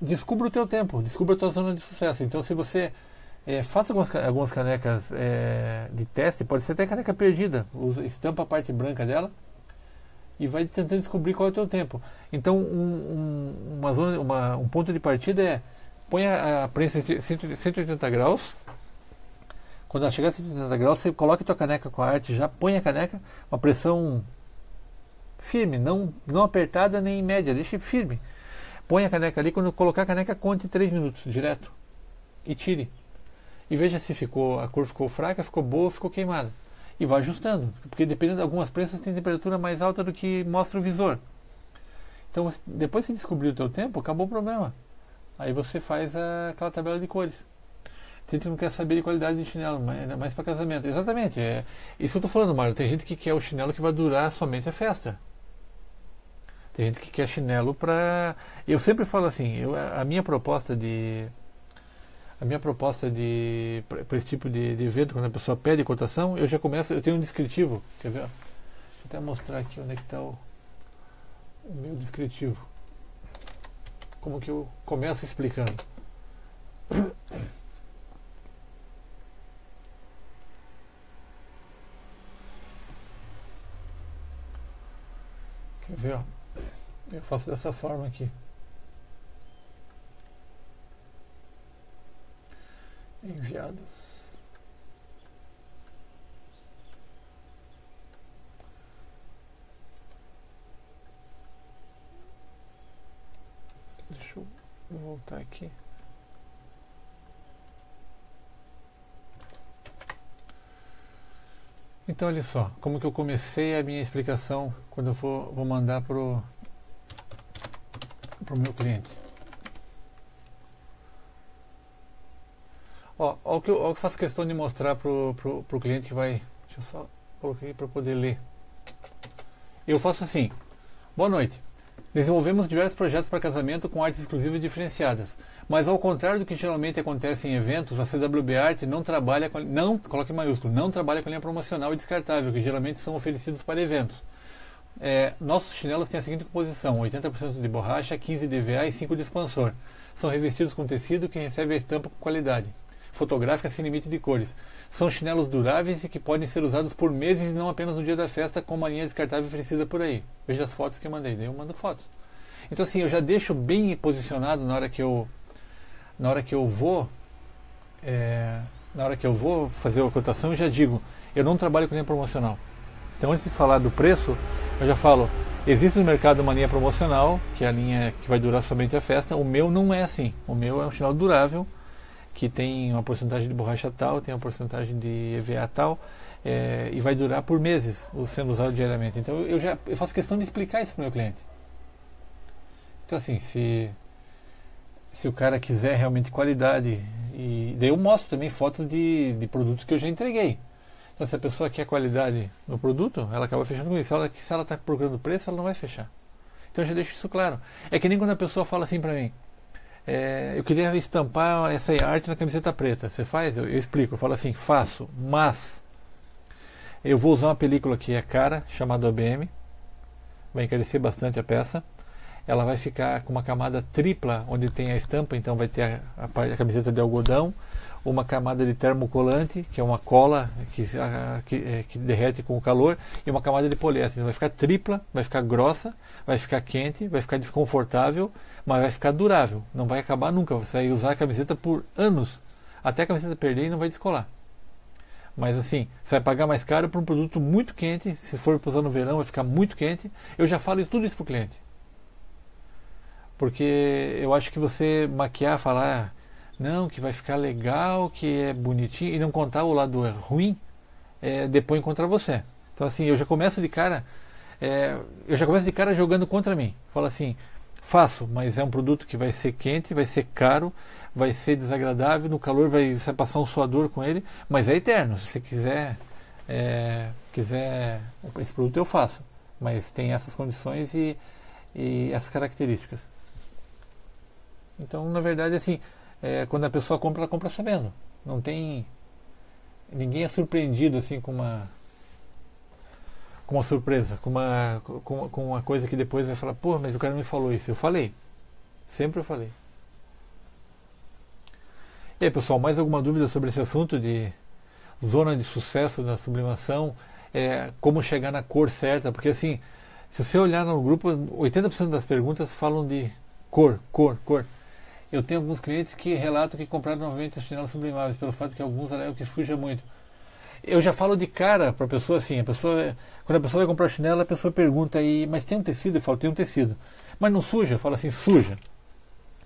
descubra o teu tempo, descubra a tua zona de sucesso. Então, se você faça algumas canecas de teste, pode ser até caneca perdida, estampa a parte branca dela e vai tentando descobrir qual é o teu tempo. Então, um ponto de partida põe a prensa em 180 graus. Quando ela chegar a 180 graus, você coloca a tua caneca com a arte, já põe a caneca, uma pressão firme, não apertada nem média, deixe firme. Põe a caneca ali, quando colocar a caneca, conte 3 minutos, direto. E tire. E veja se a cor ficou fraca, ficou boa, ficou queimada. E vai ajustando, porque dependendo de algumas prensas tem temperatura mais alta do que mostra o visor. Então, depois que você descobrir o teu tempo, acabou o problema. Aí você faz aquela tabela de cores. A gente não quer saber de qualidade de chinelo, ainda mais para casamento. Exatamente, isso que eu estou falando, Mário. Tem gente que quer o chinelo que vai durar somente a festa. Tem gente que quer chinelo para... Eu sempre falo assim, a minha proposta para esse tipo de evento, quando a pessoa pede cotação, eu já começo, eu tenho um descritivo. Quer ver? Deixa eu até mostrar aqui onde é que está o meu descritivo. Como que eu começo explicando. Quer ver? Ó? Eu faço dessa forma aqui. Enviados. Deixa eu voltar aqui. Então, olha só, como que eu comecei a minha explicação quando eu vou mandar pro meu cliente. Ó o que eu faço questão de mostrar pro cliente que vai... Deixa eu só colocar aqui para poder ler. Eu faço assim, boa noite. Desenvolvemos diversos projetos para casamento com artes exclusivas e diferenciadas. Mas ao contrário do que geralmente acontece em eventos, a CWB Art não trabalha com, não, coloque em maiúsculo, não trabalha com linha promocional e descartável, que geralmente são oferecidos para eventos. Nossos chinelos têm a seguinte composição: 80% de borracha, 15% de EVA e 5% de expansor. São revestidos com tecido que recebe a estampa com qualidade fotográfica sem limite de cores. São chinelos duráveis e que podem ser usados por meses e não apenas no dia da festa, como a linha descartável oferecida por aí. Veja as fotos que eu mandei, daí eu mando fotos. Então assim, eu já deixo bem posicionado na hora que eu vou fazer a cotação, eu já digo, eu não trabalho com linha promocional. Então antes de falar do preço, eu já falo, existe no mercado uma linha promocional, que é a linha que vai durar somente a festa. O meu não é assim. O meu é um chinelo durável, que tem uma porcentagem de borracha tal, tem uma porcentagem de EVA tal, e vai durar por meses, sendo usado diariamente. Então eu faço questão de explicar isso para o meu cliente. Então assim, se o cara quiser realmente qualidade, e daí eu mostro também fotos de produtos que eu já entreguei. Então se a pessoa quer qualidade no produto, ela acaba fechando comigo. Se ela está procurando preço, ela não vai fechar. Então eu já deixo isso claro. É que nem quando a pessoa fala assim para mim, eu queria estampar essa arte na camiseta preta. Você faz? Eu explico, eu falo assim, faço, mas eu vou usar uma película que é cara, chamada ABM, vai encarecer bastante a peça. Ela vai ficar com uma camada tripla, onde tem a estampa, então vai ter a camiseta de algodão, uma camada de termocolante, que é uma cola que derrete com o calor, e uma camada de poliéster. Então vai ficar tripla, vai ficar grossa, vai ficar quente, vai ficar desconfortável, mas vai ficar durável. Não vai acabar nunca. Você vai usar a camiseta por anos, até a camiseta perder e não vai descolar. Mas assim, você vai pagar mais caro por um produto muito quente. Se for usar no verão, vai ficar muito quente. Eu já falo tudo isso para o cliente. Porque eu acho que você maquiar, falar não, que vai ficar legal, que é bonitinho, e não contar o lado ruim, depois contra você. Então assim, eu já começo de cara jogando contra mim. Falo assim, faço, mas é um produto que vai ser quente, vai ser caro, vai ser desagradável, no calor você vai passar um suador com ele, mas é eterno. Se você quiser esse produto eu faço, mas tem essas condições e essas características. Então, na verdade, assim, quando a pessoa compra, ela compra sabendo. Não tem... Ninguém é surpreendido, assim, com uma surpresa, com uma coisa que depois vai falar, pô, mas o cara me falou isso. Eu falei. Sempre eu falei. E aí, pessoal, mais alguma dúvida sobre esse assunto de zona de sucesso da sublimação? Como chegar na cor certa? Porque, assim, se você olhar no grupo, 80% das perguntas falam de cor. Eu tenho alguns clientes que relatam que compraram novamente os chinelos sublimáveis, pelo fato que alguns alegam que suja muito. Eu já falo de cara para a pessoa assim, quando a pessoa vai comprar chinelo, a pessoa pergunta aí, mas tem um tecido? Eu falo, tem um tecido. Mas não suja? Eu falo assim, suja.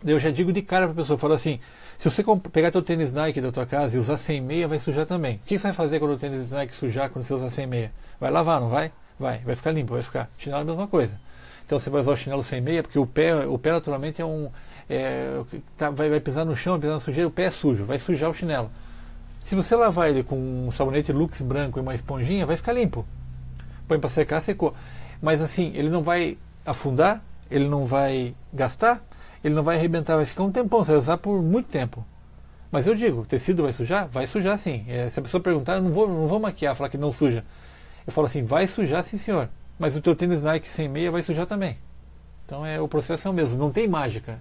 Eu já digo de cara para a pessoa, eu falo assim, se você pegar teu tênis Nike da tua casa e usar sem meia, vai sujar também. O que você vai fazer quando o tênis Nike sujar quando você usar sem meia? Vai lavar, não vai? Vai ficar limpo, vai ficar. Chinelo é a mesma coisa. Então você vai usar o chinelo sem meia, porque o pé naturalmente vai pisar no chão, vai pisar na sujeira, o pé é sujo, vai sujar o chinelo. Se você lavar ele com um sabonete Lux branco e uma esponjinha, vai ficar limpo. Põe para secar, secou. Mas assim, ele não vai afundar, ele não vai gastar, ele não vai arrebentar, vai ficar um tempão, você vai usar por muito tempo. Mas eu digo, o tecido vai sujar? Vai sujar sim. Se a pessoa perguntar, eu não vou maquiar, falar que não suja. Eu falo assim, vai sujar sim senhor. Mas o teu tênis Nike sem meia vai sujar também. Então o processo é o mesmo, não tem mágica.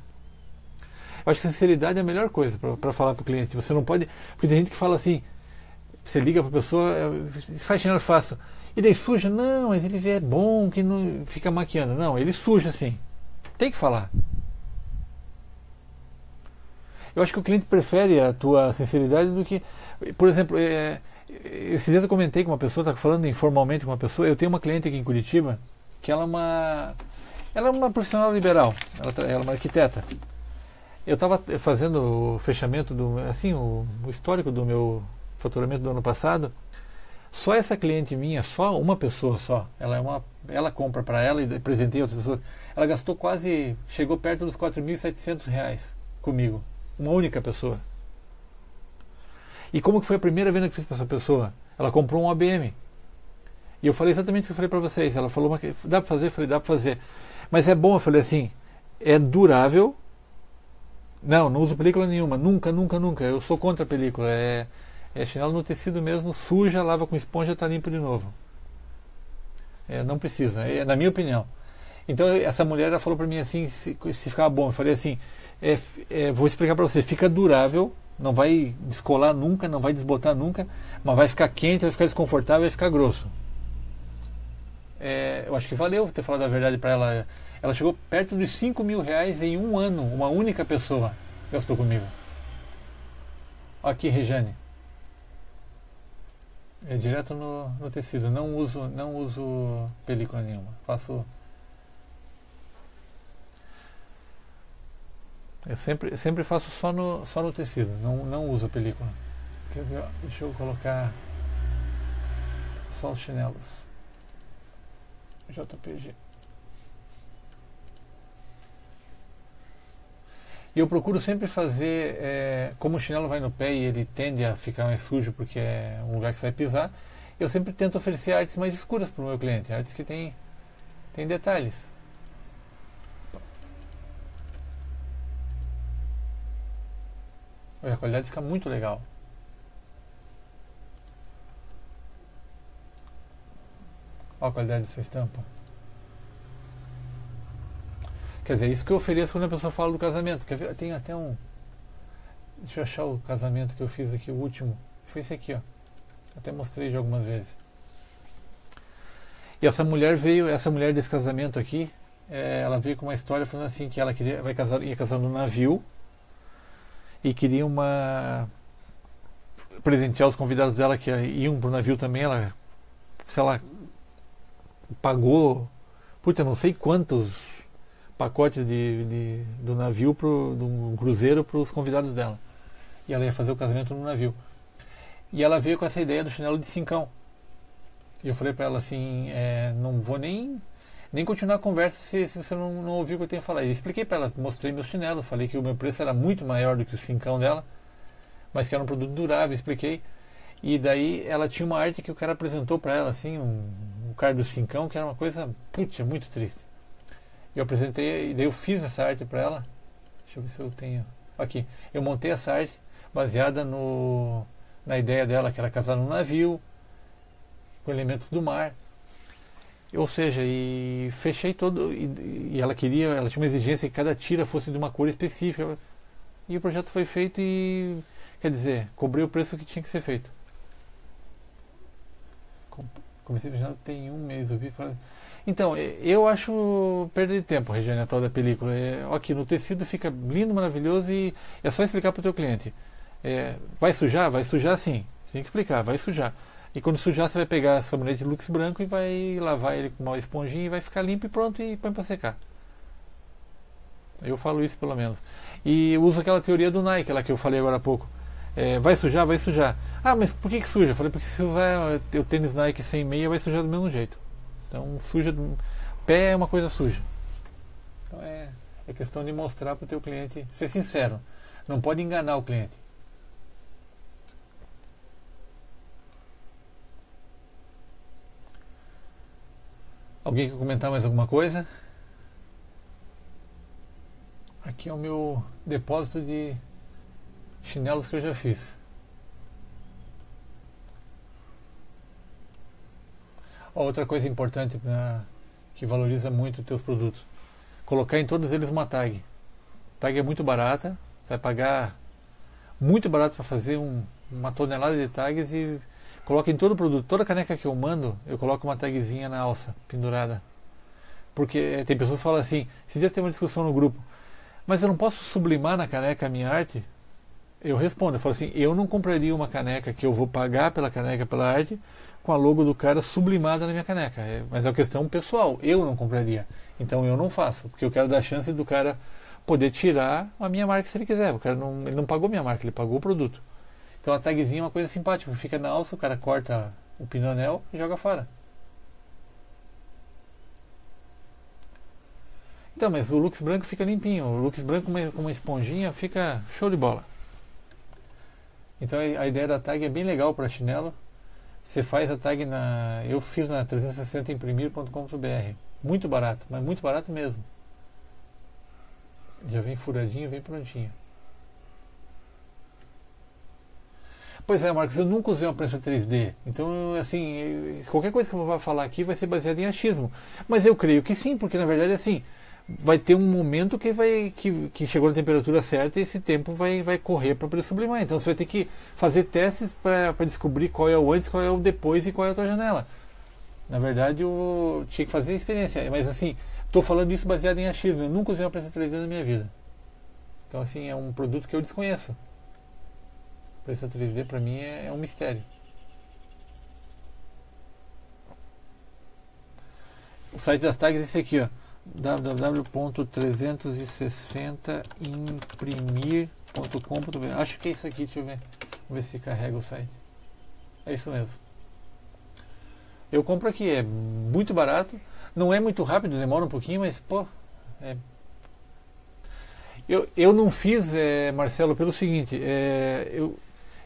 Eu acho que a sinceridade é a melhor coisa para falar para o cliente. Você não pode... Porque tem gente que fala assim, você liga para a pessoa, faz chinelo fácil. E daí suja? Não, mas ele é bom, que não fica maquiando. Não, ele suja sim. Tem que falar. Eu acho que o cliente prefere a tua sinceridade do que... Por exemplo, esses dias eu comentei com uma pessoa, estava falando informalmente com uma pessoa, eu tenho uma cliente aqui em Curitiba, que ela é uma profissional liberal, ela é uma arquiteta. Eu estava fazendo o fechamento, o histórico do meu faturamento do ano passado. Só essa cliente minha, só uma pessoa só, ela compra para ela e presenteia outras pessoas. Ela gastou chegou perto dos R$4.700 comigo. Uma única pessoa. E como que foi a primeira venda que fiz para essa pessoa? Ela comprou um ABM. E eu falei exatamente o que eu falei para vocês. Ela falou, dá para fazer? Eu falei, dá para fazer. Mas é bom, eu falei assim, é durável. Não, não uso película nenhuma, nunca, nunca, nunca. Eu sou contra a película. É chinelo no tecido mesmo, suja, lava com esponja, tá limpo de novo. Não precisa, na minha opinião. Então essa mulher ela falou para mim assim, se ficava bom. Eu falei assim, vou explicar para você, fica durável, não vai descolar nunca, não vai desbotar nunca, mas vai ficar quente, vai ficar desconfortável, vai ficar grosso. Eu acho que valeu ter falado a verdade para ela. Ela chegou perto dos 5 mil reais em um ano, uma única pessoa gastou comigo. Aqui, Rejane. É direto no tecido, não uso película nenhuma. Eu sempre faço só no tecido, não uso película. Deixa eu colocar só os chinelos. JPG. E eu procuro sempre fazer, como o chinelo vai no pé e ele tende a ficar mais sujo porque é um lugar que você vai pisar, eu sempre tento oferecer artes mais escuras para o meu cliente, artes que tem detalhes. A qualidade fica muito legal. Olha a qualidade dessa estampa. Quer dizer, isso que eu ofereço quando a pessoa fala do casamento. Quer ver? Tem até um... Deixa eu achar o casamento que eu fiz aqui, o último. Foi esse aqui, ó. Até mostrei já algumas vezes. E essa mulher desse casamento aqui, ela veio com uma história falando assim, que ela ia casar no navio e queria presentear os convidados dela que iam pro navio também. Ela, sei lá, pagou, não sei quantos pacotes do navio, do cruzeiro para os convidados dela. E ela ia fazer o casamento no navio. E ela veio com essa ideia do chinelo de cincão. E eu falei para ela assim, não vou nem continuar a conversa se você não ouviu o que eu tenho a falar. E expliquei para ela, mostrei meus chinelos, falei que o meu preço era muito maior do que o cincão dela, mas que era um produto durável, expliquei. E daí ela tinha uma arte que o cara apresentou para ela, assim, um cara do cincão, que era uma coisa, muito triste. Eu apresentei, e daí eu fiz essa arte para ela. Deixa eu ver se eu tenho. Aqui, eu montei essa arte baseada na ideia dela, que era casar num navio, com elementos do mar. Ou seja, e fechei todo. E ela tinha uma exigência que cada tira fosse de uma cor específica. E o projeto foi feito e, quer dizer, cobrei o preço que tinha que ser feito. Comecei a já tem um mês, eu vi. Então, eu acho perda de tempo, Regiane, a tal da película. Aqui no tecido fica lindo, maravilhoso e é só explicar para o teu cliente. Vai sujar? Vai sujar sim. Você tem que explicar, vai sujar. E quando sujar, você vai pegar sabonete Lux branco e vai lavar ele com uma esponjinha e vai ficar limpo e pronto e põe para secar. Eu falo isso pelo menos. E uso aquela teoria do Nike, lá que eu falei agora há pouco. Vai sujar? Vai sujar. Ah, mas por que suja? Eu falei, porque se usar o tênis Nike sem meia, vai sujar do mesmo jeito. Então, pé é uma coisa suja. Então, é questão de mostrar para o teu cliente, ser sincero. Não pode enganar o cliente. Alguém quer comentar mais alguma coisa? Aqui é o meu depósito de chinelos que eu já fiz. Outra coisa importante que valoriza muito os teus produtos: colocar em todos eles uma tag. A tag é muito barata, vai pagar muito barato para fazer uma tonelada de tags e coloca em todo o produto. Toda caneca que eu mando, eu coloco uma tagzinha na alça, pendurada. Porque tem pessoas que falam assim, esse dia tem uma discussão no grupo, mas eu não posso sublimar na caneca a minha arte? Eu respondo, eu falo assim, eu não compraria uma caneca que eu vou pagar pela caneca, pela arte, com a logo do cara sublimada na minha caneca. Mas é uma questão pessoal, eu não compraria. Então eu não faço, porque eu quero dar a chance do cara poder tirar a minha marca se ele quiser. O cara ele não pagou minha marca, ele pagou o produto. Então a tagzinha é uma coisa simpática, fica na alça, o cara corta o pino-anel e joga fora. Então, mas o Lux branco fica limpinho, o Lux branco com uma esponjinha fica show de bola. Então a ideia da tag é bem legal para chinelo. Você faz a tag eu fiz na 360imprimir.com.br. Muito barato, mas muito barato mesmo. Já vem furadinho, vem prontinho. Pois é, Marcos, eu nunca usei uma prensa 3D. Então, assim, qualquer coisa que eu vou falar aqui vai ser baseada em achismo. Mas eu creio que sim, porque na verdade, assim, vai ter um momento que chegou na temperatura certa e esse tempo vai correr para poder sublimar. Então você vai ter que fazer testes para descobrir qual é o antes, qual é o depois e qual é a tua janela. Na verdade, eu tinha que fazer a experiência. Mas, assim, estou falando isso baseado em achismo. Eu nunca usei uma prensa 3D na minha vida. Então, assim, é um produto que eu desconheço. Prensa 3D para mim é um mistério. O site das tags é esse aqui, ó, www.360imprimir.com.br. Acho que é isso aqui, deixa eu ver. Vamos ver se carrega o site. É isso mesmo. Eu compro aqui, é muito barato, não é muito rápido, demora um pouquinho, mas pô, é... eu não fiz, Marcelo, pelo seguinte,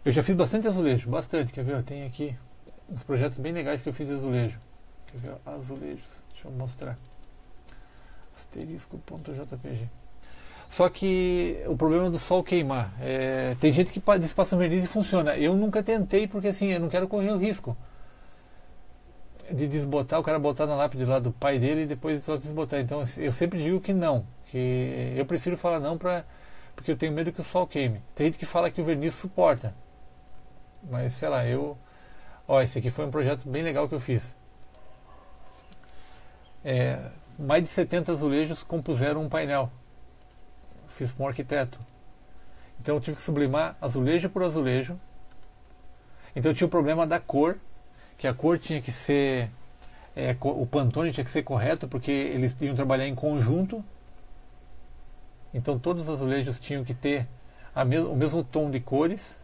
eu já fiz bastante azulejo, bastante, quer ver? Tem aqui uns projetos bem legais que eu fiz de azulejo. Quer ver? Azulejos, deixa eu mostrar. Asterisco.jpg. Só que o problema do sol queimar, tem gente que passa um verniz e funciona. Eu nunca tentei porque assim, eu não quero correr o risco de desbotar, o cara botar na lápide lá do pai dele e depois só desbotar. Então eu sempre digo que não, que eu prefiro falar não porque eu tenho medo que o sol queime. Tem gente que fala que o verniz suporta. Mas sei lá, esse aqui foi um projeto bem legal que eu fiz. Mais de 70 azulejos compuseram um painel. Fiz com um arquiteto. Então eu tive que sublimar azulejo por azulejo. Então eu tinha o problema da cor, que a cor tinha que ser, o Pantone tinha que ser correto, porque eles iam trabalhar em conjunto. Então todos os azulejos tinham que ter o mesmo tom de cores.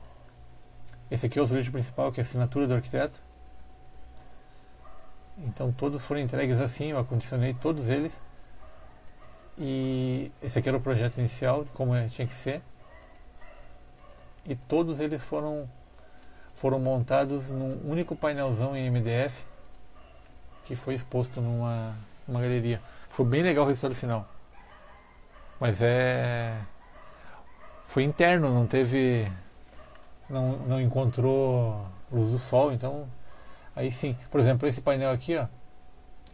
Esse aqui é o azulejo principal, que é a assinatura do arquiteto. Então todos foram entregues assim, eu acondicionei todos eles. E esse aqui era o projeto inicial, de como tinha que ser. E todos eles foram montados num único painelzão em MDF, que foi exposto numa galeria. Foi bem legal o resultado final. Mas foi interno, não teve... Não encontrou luz do sol, então aí sim. Por exemplo, esse painel aqui, ó,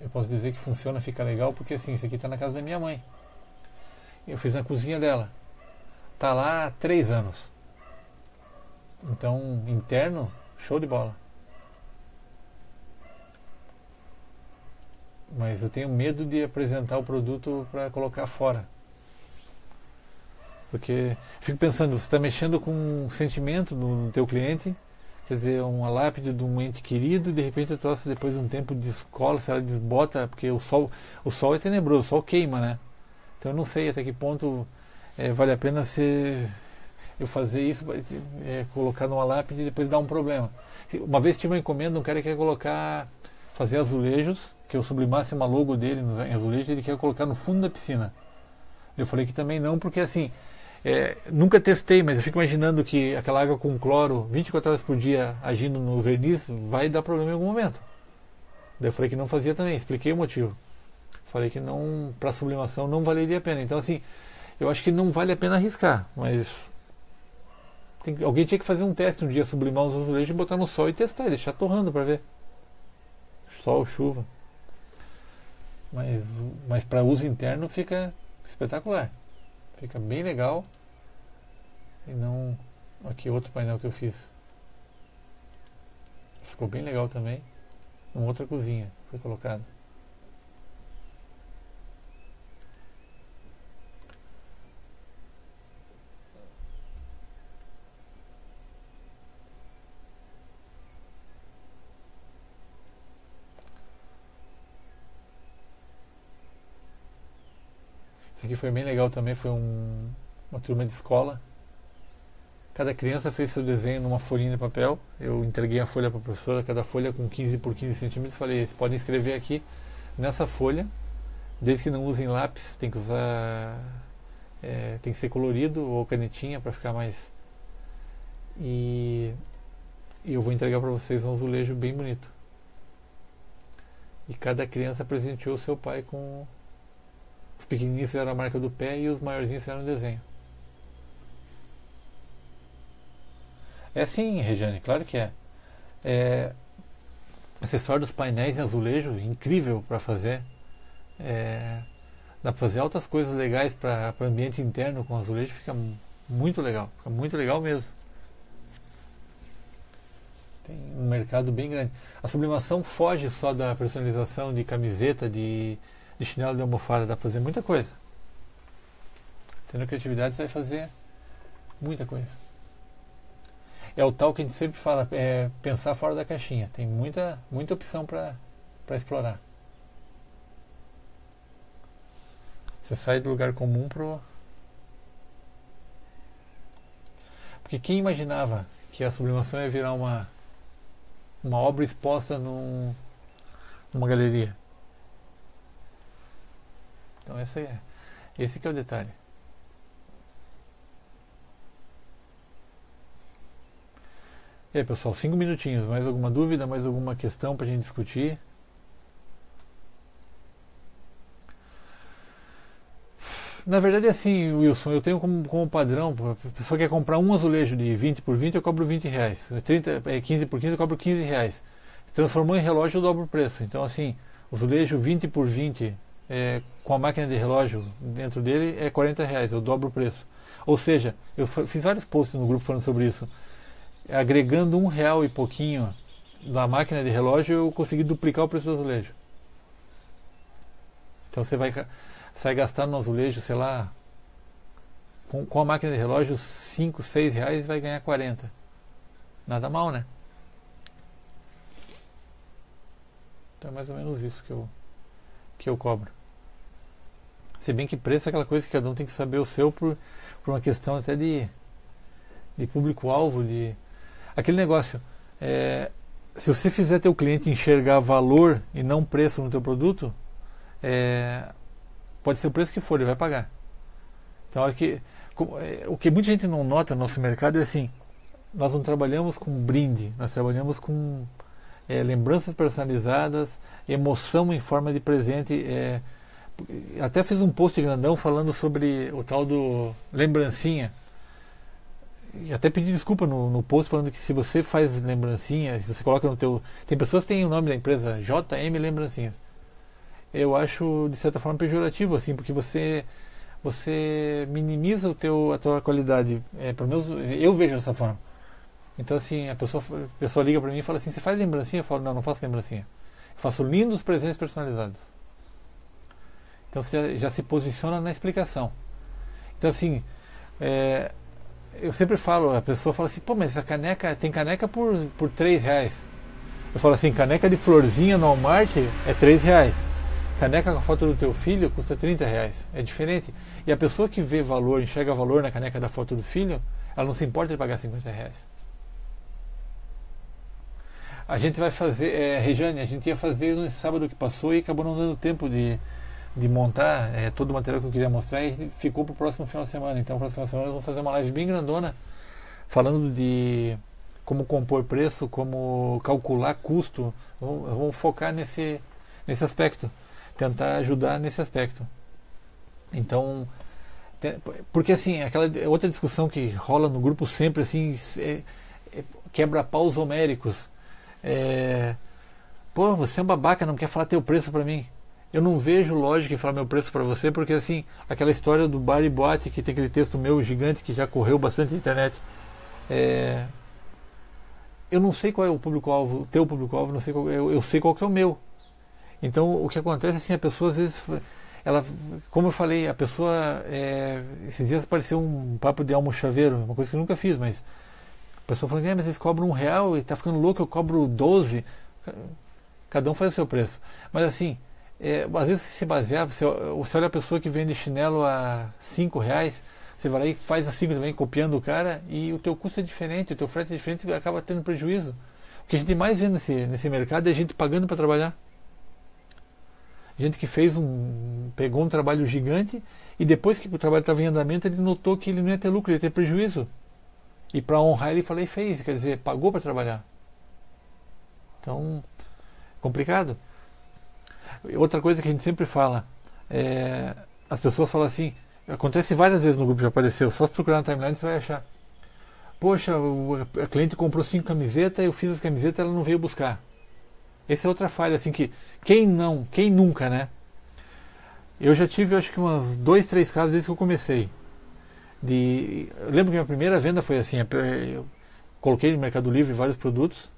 eu posso dizer que funciona, fica legal, porque assim, esse aqui está na casa da minha mãe. Eu fiz na cozinha dela. Tá lá há 3 anos. Então, interno, show de bola. Mas eu tenho medo de apresentar o produto para colocar fora. Porque fico pensando, você está mexendo com um sentimento do teu cliente, quer dizer, uma lápide de um ente querido, e de repente o troço depois de um tempo descola, se ela desbota, porque o sol é tenebroso, o sol queima, né? Então eu não sei até que ponto vale a pena eu fazer isso, colocar numa lápide e depois dar um problema. Uma vez tive uma encomenda, um cara que quer fazer azulejos, que eu sublimasse uma logo dele em azulejo, ele quer colocar no fundo da piscina. Eu falei que também não, porque assim, nunca testei, mas eu fico imaginando que aquela água com cloro 24 horas por dia agindo no verniz vai dar problema em algum momento. Daí eu falei que não fazia também, expliquei o motivo. Falei que não, para sublimação não valeria a pena. Então assim, eu acho que não vale a pena arriscar, mas alguém tinha que fazer um teste um dia, sublimar os azulejos e botar no sol e testar, e deixar torrando para ver. Sol, chuva. Mas para uso interno fica espetacular. Fica bem legal. E não... Aqui outro painel que eu fiz. Ficou bem legal também. Uma outra cozinha foi colocada. Esse aqui foi bem legal também, foi uma turma de escola. Cada criança fez seu desenho numa folhinha de papel. Eu entreguei a folha para a professora, cada folha com 15 por 15 centímetros. Falei, eles podem escrever aqui nessa folha, desde que não usem lápis, tem que usar, tem que ser colorido ou canetinha para ficar mais. E eu vou entregar para vocês um azulejo bem bonito. E cada criança presenteou seu pai com... Os pequenininhos fizeram a marca do pé e os maiorzinhos fizeram o desenho. É sim, Regiane, claro que é. Acessório dos painéis em azulejo, incrível para fazer. Dá para fazer altas coisas legais para o ambiente interno com azulejo, fica muito legal mesmo. Tem um mercado bem grande. A sublimação foge só da personalização de camiseta, de chinelo, de almofada, dá para fazer muita coisa. Tendo criatividade você vai fazer muita coisa. É o tal que a gente sempre fala, pensar fora da caixinha. Tem muita opção para explorar. Você sai do lugar comum pro... Porque quem imaginava que a sublimação ia virar uma obra exposta numa galeria? Então esse que é o detalhe. E aí, pessoal, 5 minutinhos. Mais alguma dúvida, mais alguma questão pra gente discutir? Na verdade é assim, Wilson, eu tenho como padrão, a pessoa quer comprar um azulejo de 20 por 20, eu cobro R$20. 15 por 15, eu cobro R$15. Se transformou em relógio, eu dobro o preço. Então assim, o azulejo 20 por 20, com a máquina de relógio dentro dele, é R$40, eu dobro o preço. Ou seja, eu fiz vários posts no grupo falando sobre isso. Agregando R$1 e pouquinho da máquina de relógio, eu consegui duplicar o preço do azulejo. Então você vai gastar no azulejo, sei lá, com a máquina de relógio R$5, R$6 e vai ganhar 40. Nada mal, né? Então é mais ou menos isso que eu cobro. Se bem que preço é aquela coisa que cada um tem que saber o seu por uma questão até de público-alvo, aquele negócio. Se você fizer teu cliente enxergar valor e não preço no teu produto, pode ser o preço que for, ele vai pagar. Então, o que muita gente não nota no nosso mercado é assim: nós não trabalhamos com brinde, nós trabalhamos com lembranças personalizadas, emoção em forma de presente. Até fiz um post grandão falando sobre o tal do lembrancinha. E até pedi desculpa no post falando que se você faz lembrancinha, se você coloca no teu... Tem pessoas que têm o nome da empresa, JM Lembrancinhas. Eu acho de certa forma pejorativo, assim, porque você minimiza a tua qualidade. Pelo menos eu vejo dessa forma. Então assim, a pessoa liga para mim e fala assim: você faz lembrancinha? Eu falo: não faço lembrancinha. Eu faço lindos presentes personalizados. Então você já se posiciona na explicação. Então assim, eu sempre falo, a pessoa fala assim: pô, mas essa caneca, tem caneca por R$3. Eu falo assim: caneca de florzinha no Walmart é R$3. Caneca com a foto do teu filho custa R$30. É diferente. E a pessoa que vê valor, enxerga valor na caneca da foto do filho, ela não se importa de pagar R$50. A gente vai fazer, Regiane, a gente ia fazer no sábado que passou e acabou não dando tempo de montar todo o material que eu queria mostrar, e ficou para o próximo final de semana. Então, no próximo final de semana nós vamos fazer uma live bem grandona falando de como compor preço, como calcular custo. Vamos focar nesse aspecto, tentar ajudar nesse aspecto. Então, porque assim, aquela outra discussão que rola no grupo sempre, assim, quebra-paus homéricos. Pô, você é um babaca, não quer falar teu preço para mim. Eu não vejo lógica em falar meu preço para você, porque assim, aquela história do bar e boate, que tem aquele texto meu gigante que já correu bastante na internet, eu não sei qual é o público-alvo, o teu público-alvo, não sei eu sei qual que é o meu. Então o que acontece assim, a pessoa às vezes, como eu falei, a pessoa, esses dias apareceu um papo de almochaveiro, uma coisa que eu nunca fiz, mas a pessoa falando: mas eles cobram R$1 e tá ficando louco, eu cobro 12. Cada um faz o seu preço. Mas assim, às vezes se basear, você olha a pessoa que vende chinelo a R$5, você vai lá e faz a 5 também, copiando o cara, e o teu custo é diferente, o teu frete é diferente, e acaba tendo prejuízo. O que a gente mais vê nesse mercado é gente pagando para trabalhar. Gente que pegou um trabalho gigante, e depois que o trabalho estava em andamento, ele notou que ele não ia ter lucro, ele ia ter prejuízo. E para honrar ele, falei, fez, quer dizer, pagou para trabalhar. Então, complicado. Outra coisa que a gente sempre fala, as pessoas falam assim, acontece várias vezes no grupo, já apareceu, só se procurar na timeline você vai achar. Poxa, a cliente comprou 5 camisetas, eu fiz as camisetas, ela não veio buscar. Essa é outra falha, assim, que quem nunca, né? Eu já tive, acho que umas 2, 3 casos desde que eu comecei. Eu lembro que minha primeira venda foi assim, eu coloquei no Mercado Livre vários produtos,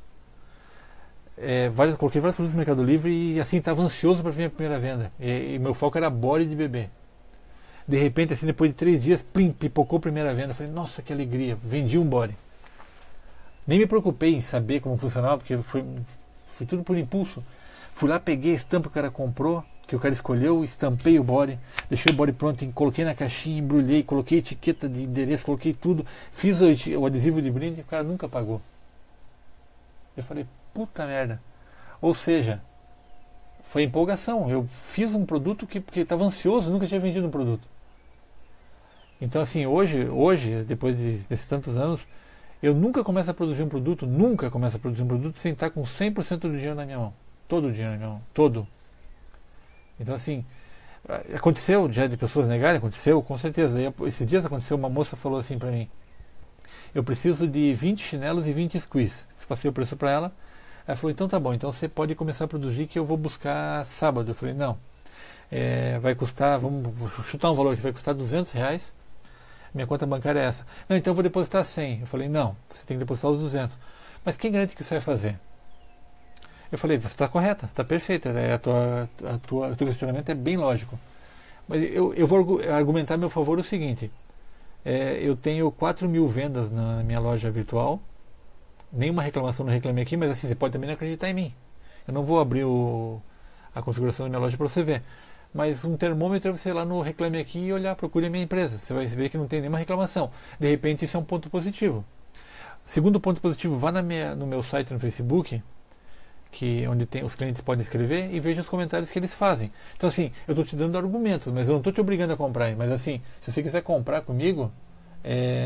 coloquei vários produtos no Mercado Livre e assim, estava ansioso para ver a primeira venda. E meu foco era body de bebê. De repente, assim, depois de 3 dias, plim, pipocou a primeira venda. Falei, nossa, que alegria, vendi um body. Nem me preocupei em saber como funcionava, porque foi tudo por impulso. Fui lá, peguei a estampa que o cara comprou, que o cara escolheu, estampei o body, deixei o body pronto, coloquei na caixinha, embrulhei, coloquei etiqueta de endereço, coloquei tudo, fiz o adesivo de brinde e o cara nunca pagou. Eu falei, puta merda. Ou seja, foi empolgação. Eu fiz um produto porque estava ansioso, nunca tinha vendido um produto. Então assim, hoje depois desses tantos anos, eu nunca começo a produzir um produto, sem estar com 100% do dinheiro na minha mão. Todo o dinheiro na minha mão, todo. Então assim, aconteceu já de pessoas negarem, aconteceu, com certeza. Esses dias aconteceu, uma moça falou assim pra mim, eu preciso de 20 chinelos e 20 squeeze. Eu passei o preço pra ela, ela falou, então tá bom, então você pode começar a produzir que eu vou buscar sábado. Eu falei, não, vai custar, vou chutar um valor que vai custar R$200, minha conta bancária é essa. Não, então eu vou depositar 100. Eu falei, não, você tem que depositar os 200. Mas quem garante que você vai fazer? Eu falei, você está correta, está perfeita, o teu questionamento é bem lógico. Mas eu vou argumentar a meu favor o seguinte, eu tenho 4.000 vendas na minha loja virtual, nenhuma reclamação, não reclamei aqui, mas assim, você pode também não acreditar em mim. Eu não vou abrir a configuração da minha loja para você ver. Mas um termômetro é você ir lá no Reclame Aqui e olhar, procure a minha empresa. Você vai ver que não tem nenhuma reclamação. De repente isso é um ponto positivo. Segundo ponto positivo, vá no meu site no Facebook, onde os clientes podem escrever, e veja os comentários que eles fazem. Então assim, eu estou te dando argumentos, mas eu não estou te obrigando a comprar. Mas assim, se você quiser comprar comigo,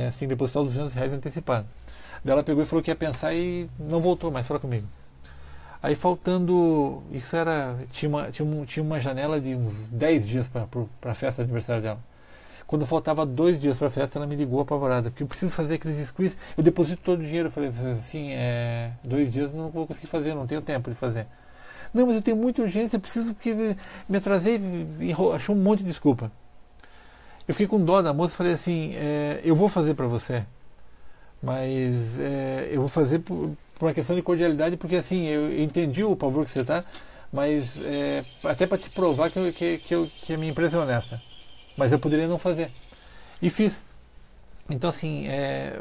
assim, depositar os R$200 antecipado. Daí ela pegou e falou que ia pensar e não voltou mais falar comigo. Aí faltando, tinha uma janela de uns 10 dias para a festa de aniversário dela. Quando faltava 2 dias para a festa, ela me ligou apavorada, porque eu preciso fazer aqueles squeeze, eu deposito todo o dinheiro. Eu falei assim, 2 dias não vou conseguir fazer, não tenho tempo de fazer. Não, mas eu tenho muita urgência, preciso que me atrasei, achou um monte de desculpa. Eu fiquei com dó da moça e falei assim, eu vou fazer para você, mas eu vou fazer por uma questão de cordialidade, porque assim, eu entendi o pavor que você está, mas até para te provar que a minha empresa é honesta. Mas eu poderia não fazer. E fiz. Então assim,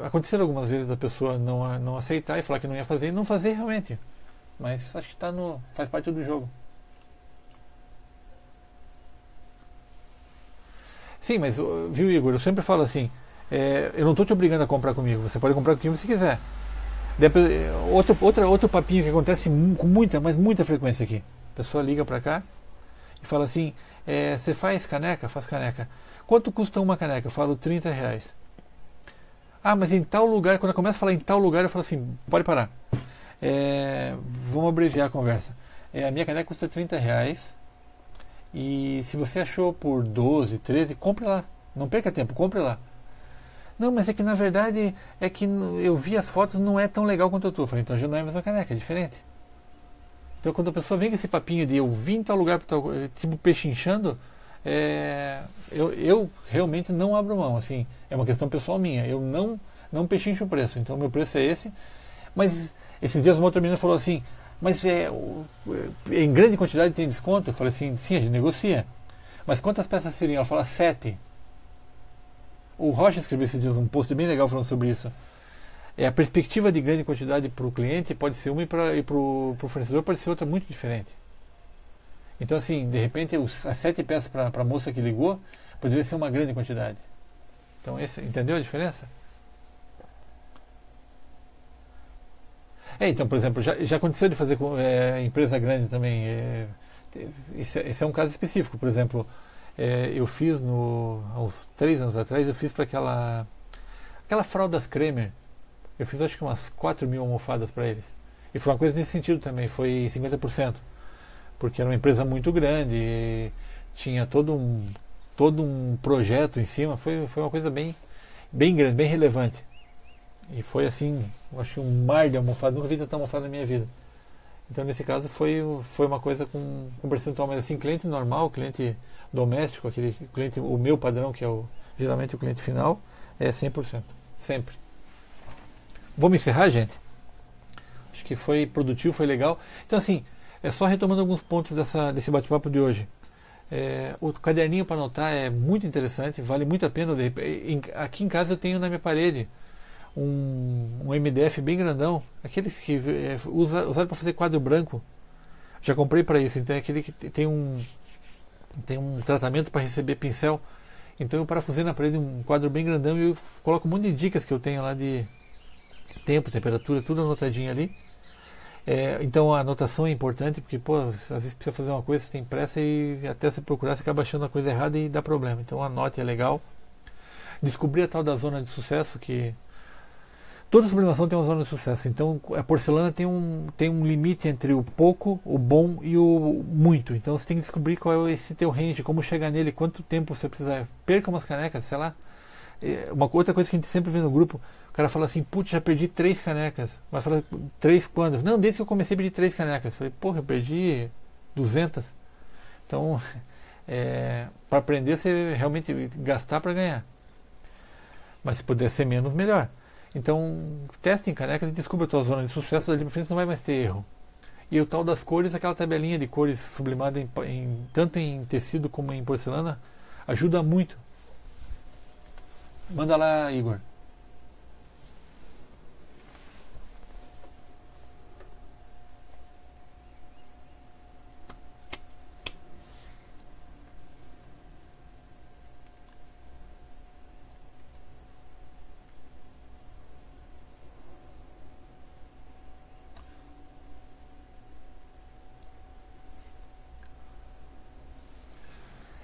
aconteceram algumas vezes da pessoa não aceitar e falar que não ia fazer e não fazer realmente. Mas acho que faz parte do jogo. Sim, mas viu, Igor, eu sempre falo assim, eu não estou te obrigando a comprar comigo, você pode comprar com quem você quiser. Depois, outro papinho que acontece com muita frequência aqui. A pessoa liga para cá e fala assim, você faz caneca? Faz caneca. Quanto custa uma caneca? Eu falo R$30. Ah, mas em tal lugar, quando eu começo a falar em tal lugar, eu falo assim, pode parar. Vamos abreviar a conversa. A minha caneca custa R$30 e se você achou por 12, 13, compre lá. Não perca tempo, compre lá. Não, mas é que na verdade é que eu vi as fotos, não é tão legal quanto eu tô. Eu falei, então já não é a mesma caneca, é diferente. Então quando a pessoa vem com esse papinho de eu vim em tal lugar, tipo pechinchando, eu realmente não abro mão, assim, é uma questão pessoal minha, eu não pechincho o preço, então meu preço é esse. Mas esses dias uma outra menina falou assim, mas em grande quantidade tem desconto? Eu falei assim, sim, a gente negocia. Mas quantas peças seriam? Ela falou 7. O Rocha escreveu esses dias um post bem legal falando sobre isso. A perspectiva de grande quantidade para o cliente pode ser uma e para o fornecedor pode ser outra muito diferente. Então assim, de repente as 7 peças para a moça que ligou poderia ser uma grande quantidade. Então entendeu a diferença? Então, por exemplo, já aconteceu de fazer com empresa grande também. Esse é um caso específico. Por exemplo, eu fiz há uns 3 anos atrás, eu fiz para aquela Fraldas Cremer. Eu fiz acho que umas 4.000 almofadas para eles. E foi uma coisa nesse sentido também, foi 50%. porque era uma empresa muito grande, e tinha todo um projeto em cima, foi uma coisa bem grande, bem relevante. E foi assim, eu acho um mar de almofada, nunca vi tanta almofada na minha vida. Então nesse caso foi uma coisa com percentual, mas assim, cliente normal, cliente doméstico, aquele cliente, o meu padrão, que é geralmente o cliente final, é 100%, sempre. Vamos encerrar, gente? Acho que foi produtivo, foi legal. Então assim, é só retomando alguns pontos desse bate-papo de hoje. O caderninho para anotar é muito interessante, vale muito a pena. Aqui em casa eu tenho na minha parede um MDF bem grandão, aqueles que usado para fazer quadro branco. Já comprei para isso, então é aquele que tem um tratamento para receber pincel. Então eu parafusei na parede um quadro bem grandão e eu coloco um monte de dicas que eu tenho lá de tempo, temperatura, tudo anotadinho ali. Então a anotação é importante, porque pô, às vezes precisa fazer uma coisa, você tem pressa e até você procurar você acaba achando a coisa errada e dá problema. Então anote, é legal. Descobrir a tal da zona de sucesso, que toda sublimação tem uma zona de sucesso. Então a porcelana tem um limite entre o pouco, o bom e o muito. Então você tem que descobrir qual é esse teu range, como chegar nele, quanto tempo você precisar. Perca umas canecas, sei lá. Uma outra coisa que a gente sempre vê no grupo, o cara fala assim, putz, já perdi 3 canecas. Mas fala, 3 quando? Não, desde que eu comecei a perder 3 canecas. Falei, porra, eu perdi 200. Então, para aprender, você realmente gastar para ganhar. Mas se puder ser menos, melhor. Então, teste em canecas e descubra a tua zona de sucesso, dali para frente você não vai mais ter erro. E o tal das cores, aquela tabelinha de cores sublimada tanto em tecido como em porcelana, ajuda muito. Manda lá, Igor.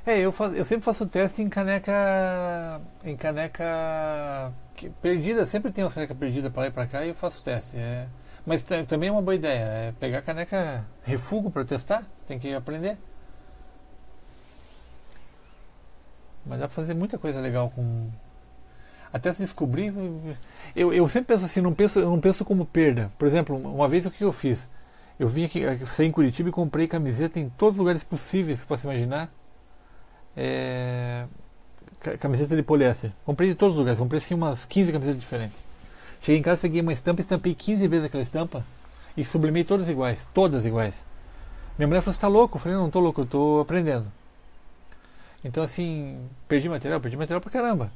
Eu sempre faço teste em caneca. Perdida, sempre tem umas canecas perdidas para lá e para cá e eu faço teste. Mas também é uma boa ideia, pegar a caneca refugo para testar, você tem que aprender. Mas dá para fazer muita coisa legal com. Até se descobrir. Eu sempre penso assim, eu não penso como perda. Por exemplo, uma vez o que eu fiz? Eu vim aqui, saí em Curitiba e comprei camiseta em todos os lugares possíveis que possa imaginar. Camiseta de poliéster. Comprei de todos os lugares, comprei assim umas 15 camisetas diferentes. Cheguei em casa, peguei uma estampa, estampei 15 vezes aquela estampa e sublimei todas iguais. Todas iguais. Minha mulher falou, você tá louco? Eu falei, não tô louco, eu tô aprendendo. Então assim, perdi material pra caramba.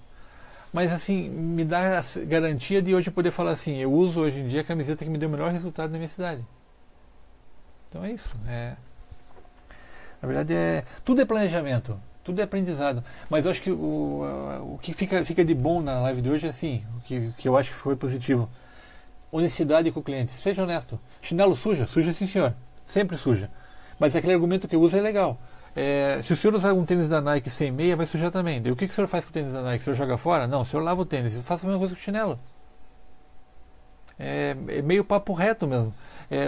Mas assim, me dá a garantia de hoje eu poder falar assim, eu uso hoje em dia a camiseta que me deu o melhor resultado na minha cidade. Então é isso. Na verdade tudo é planejamento. Tudo é aprendizado. Mas eu acho que o que fica de bom na live de hoje é assim, o que eu acho que foi positivo. Honestidade com o cliente. Seja honesto. Chinelo suja? Suja sim, senhor. Sempre suja. Mas aquele argumento que eu uso é legal. Se o senhor usar um tênis da Nike sem meia, vai sujar também. Daí, o que o senhor faz com o tênis da Nike? O senhor joga fora? Não, o senhor lava o tênis. Eu faço a mesma coisa com o chinelo. É meio papo reto mesmo.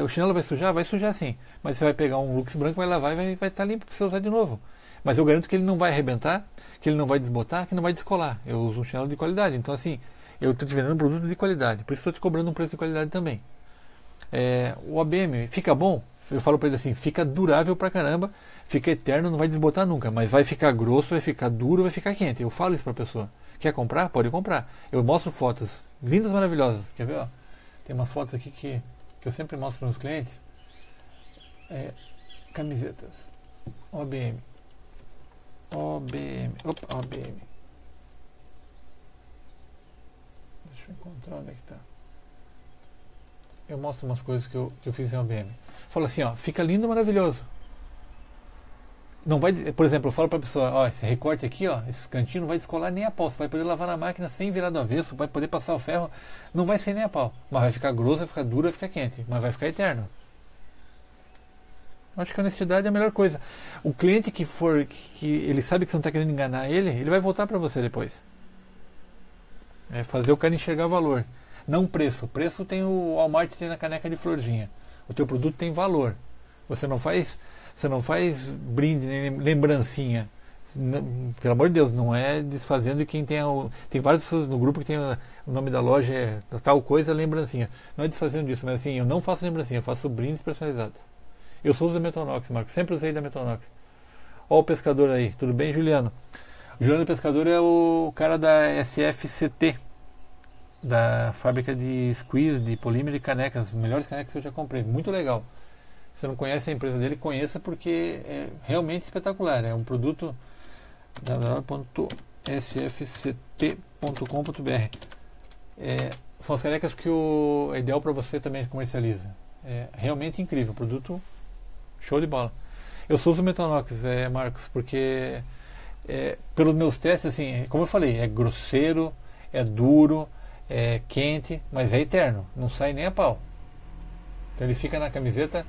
O chinelo vai sujar? Vai sujar sim. Mas você vai pegar um Lux branco, vai lavar e vai estar limpo para você usar de novo. Mas eu garanto que ele não vai arrebentar, que ele não vai desbotar, que não vai descolar. Eu uso um chinelo de qualidade. Então assim, eu estou te vendendo um produto de qualidade. Por isso estou te cobrando um preço de qualidade também. O ABM fica bom? Eu falo para ele assim, fica durável pra caramba, fica eterno, não vai desbotar nunca. Mas vai ficar grosso, vai ficar duro, vai ficar quente. Eu falo isso para a pessoa. Quer comprar? Pode comprar. Eu mostro fotos lindas, maravilhosas. Quer ver? Ó? Tem umas fotos aqui que eu sempre mostro para os clientes. Camisetas. OBM. Opa, OBM. Deixa eu encontrar onde é que tá. Eu mostro umas coisas que eu fiz em OBM. Falo assim, ó, fica lindo, maravilhoso. Não vai, por exemplo, eu falo para a pessoa, ó, esse recorte aqui, ó, esse cantinho não vai descolar nem a pau. Você vai poder lavar na máquina sem virar do avesso, vai poder passar o ferro, não vai ser nem a pau. Mas vai ficar grosso, vai ficar duro, vai ficar quente, mas vai ficar eterno. Acho que a honestidade é a melhor coisa. O cliente que ele sabe que você não está querendo enganar ele vai voltar para você depois. É fazer o cara enxergar o valor. Não preço. Preço tem o Walmart tem na caneca de florzinha. O teu produto tem valor. Você não faz Você não faz brinde nem lembrancinha. Pelo amor de Deus, não é desfazendo de quem tem. Tem várias pessoas no grupo que tem o nome da loja é tal coisa, lembrancinha. Não é desfazendo disso, mas assim, eu não faço lembrancinha, eu faço brindes personalizados. Eu sou uso da Metonox, Marco, sempre usei da Metonox. Ó o pescador aí, tudo bem, Juliano? O Juliano Pescador é o cara da SFCT, da fábrica de squeeze, de polímero e canecas, as melhores canecas que eu já comprei, muito legal. Se você não conhece a empresa dele, conheça porque é realmente espetacular. É um produto www.sfct.com.br. São as canecas que é ideal para você também comercializa. É realmente incrível, produto show de bola. Eu sou uso Metonox, Marcos, porque pelos meus testes, assim, como eu falei, é grosseiro, é duro, é quente, mas é eterno, não sai nem a pau. Então ele fica na camiseta,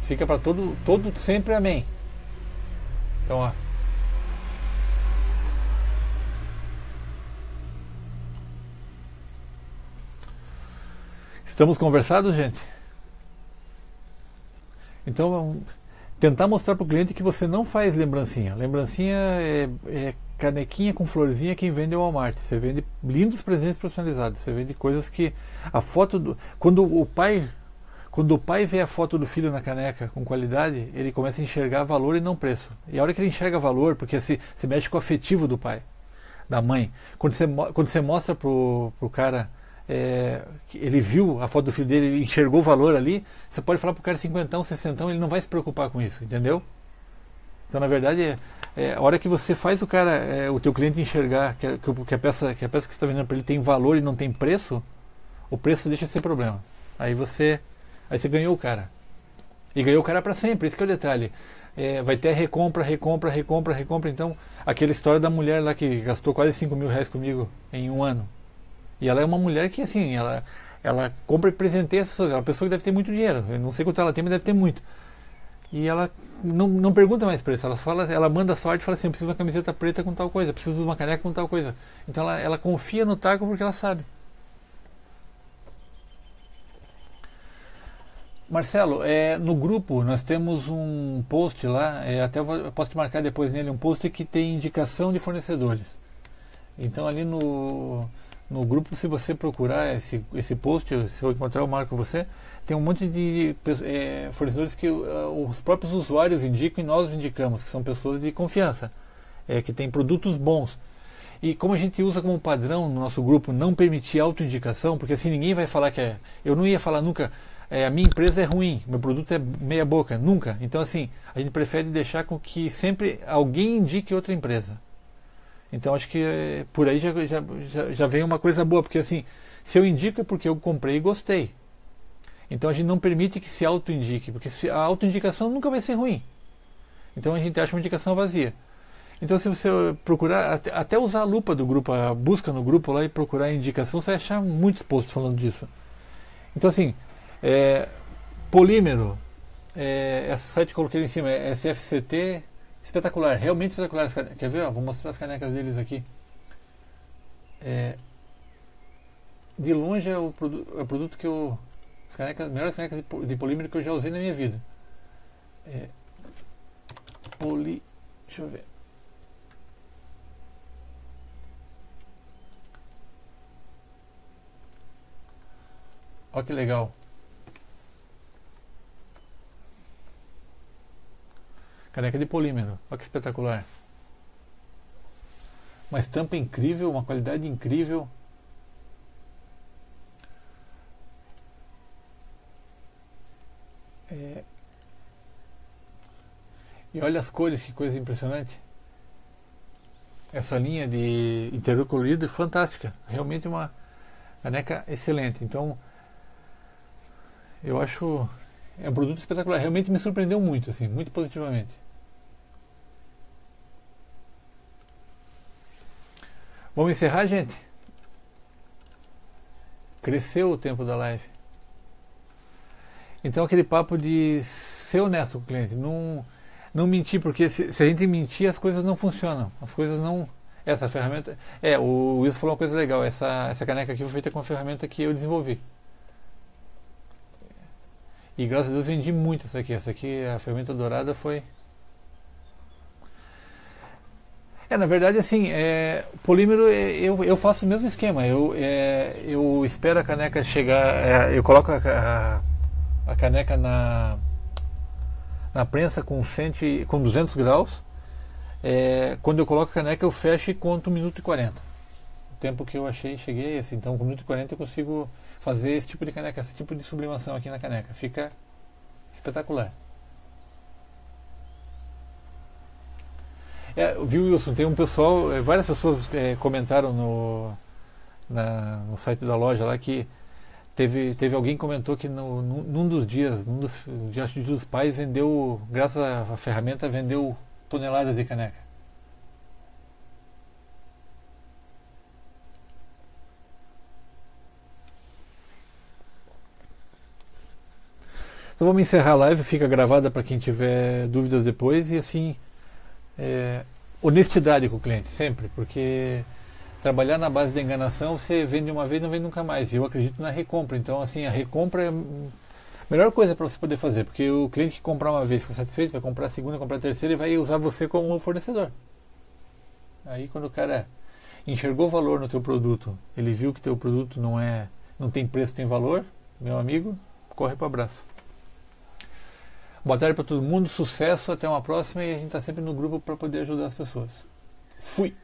fica para todo sempre, amém. Então, ó. Estamos conversados, gente? Então, tentar mostrar para o cliente que você não faz lembrancinha. Lembrancinha é canequinha com florzinha quem vende é o Walmart. Você vende lindos presentes personalizados. Você vende coisas que a foto do quando o pai vê a foto do filho na caneca com qualidade, ele começa a enxergar valor e não preço. E a hora que ele enxerga valor, porque se mexe com o afetivo do pai, da mãe. Quando você mostra pro cara ele viu a foto do filho dele, ele enxergou o valor ali, você pode falar pro cara 50, 60, ele não vai se preocupar com isso, entendeu? Então, na verdade, a hora que você faz o cara, o teu cliente enxergar que a peça que você está vendendo para ele tem valor e não tem preço, o preço deixa de ser problema. Aí você ganhou o cara. E ganhou o cara para sempre, esse que é o detalhe. Vai ter recompra. Então, aquela história da mulher lá que gastou quase 5 mil reais comigo em um ano. E ela é uma mulher que, assim, ela compra e presenteia as pessoas. Ela é uma pessoa que deve ter muito dinheiro. Eu não sei quanto ela tem, mas deve ter muito. E ela não pergunta mais preço. Ela manda sorte e fala assim: eu preciso de uma camiseta preta com tal coisa, preciso de uma caneca com tal coisa. Então ela confia no taco porque ela sabe. Marcelo, no grupo nós temos um post lá, até eu posso te marcar depois nele, um post que tem indicação de fornecedores. Então ali no grupo, se você procurar esse post, se eu encontrar, eu marco você, tem um monte de fornecedores que os próprios usuários indicam e nós indicamos, que são pessoas de confiança, que têm produtos bons. E como a gente usa como padrão no nosso grupo não permitir autoindicação, porque assim ninguém vai falar que eu não ia falar nunca, a minha empresa é ruim, meu produto é meia boca, nunca. Então assim, a gente prefere deixar com que sempre alguém indique outra empresa. Então acho que por aí já vem uma coisa boa, porque assim, se eu indico é porque eu comprei e gostei. Então a gente não permite que se auto-indique, porque a auto-indicação nunca vai ser ruim. Então a gente acha uma indicação vazia. Então se você procurar, até usar a lupa do grupo, a busca no grupo lá e procurar a indicação, você vai achar muitos posts falando disso. Então assim, polímero, essa site que eu coloquei ali em cima, é SFCT, espetacular, realmente espetacular. Quer ver? Vou mostrar as canecas deles aqui. De longe é o produto que as melhores canecas de polímero que eu já usei na minha vida. Deixa eu ver. Olha que legal. Caneca de polímero, olha que espetacular. Uma estampa incrível, uma qualidade incrível. E olha as cores, que coisa impressionante. Essa linha de interior colorido é fantástica. Realmente uma caneca excelente. Então, eu acho um produto espetacular. Realmente me surpreendeu muito, assim, muito positivamente. Vamos encerrar, gente? Cresceu o tempo da live. Então aquele papo de ser honesto com o cliente, não mentir, porque se a gente mentir as coisas não funcionam, as coisas não... Essa ferramenta... o Wilson falou uma coisa legal, essa caneca aqui foi feita com uma ferramenta que eu desenvolvi. E graças a Deus vendi muito essa aqui. Essa aqui, a ferramenta dourada, foi... Na verdade, assim, polímero eu faço o mesmo esquema. Eu espero a caneca chegar, eu coloco a caneca na prensa com 200 graus. Quando eu coloco a caneca, eu fecho e conto 1 minuto e 40. O tempo que eu cheguei assim. Então, com 1 minuto e 40 eu consigo fazer esse tipo de caneca, esse tipo de sublimação aqui na caneca. Fica espetacular. Viu, Wilson? Tem um pessoal, várias pessoas comentaram no site da loja lá que teve alguém que comentou que num dos dias dos pais, vendeu, graças à ferramenta, vendeu toneladas de caneca. Então vamos encerrar a live, fica gravada para quem tiver dúvidas depois. E assim, honestidade com o cliente, sempre, porque trabalhar na base da enganação, você vende uma vez, não vende nunca mais. Eu acredito na recompra, então assim, a recompra é a melhor coisa para você poder fazer, porque o cliente que comprar uma vez fica satisfeito, vai comprar a segunda, comprar a terceira e vai usar você como fornecedor. Aí quando o cara enxergou valor no teu produto, ele viu que teu produto não tem preço, tem valor, meu amigo, corre para o abraço. Boa tarde para todo mundo, sucesso, até uma próxima, e a gente está sempre no grupo para poder ajudar as pessoas. Fui!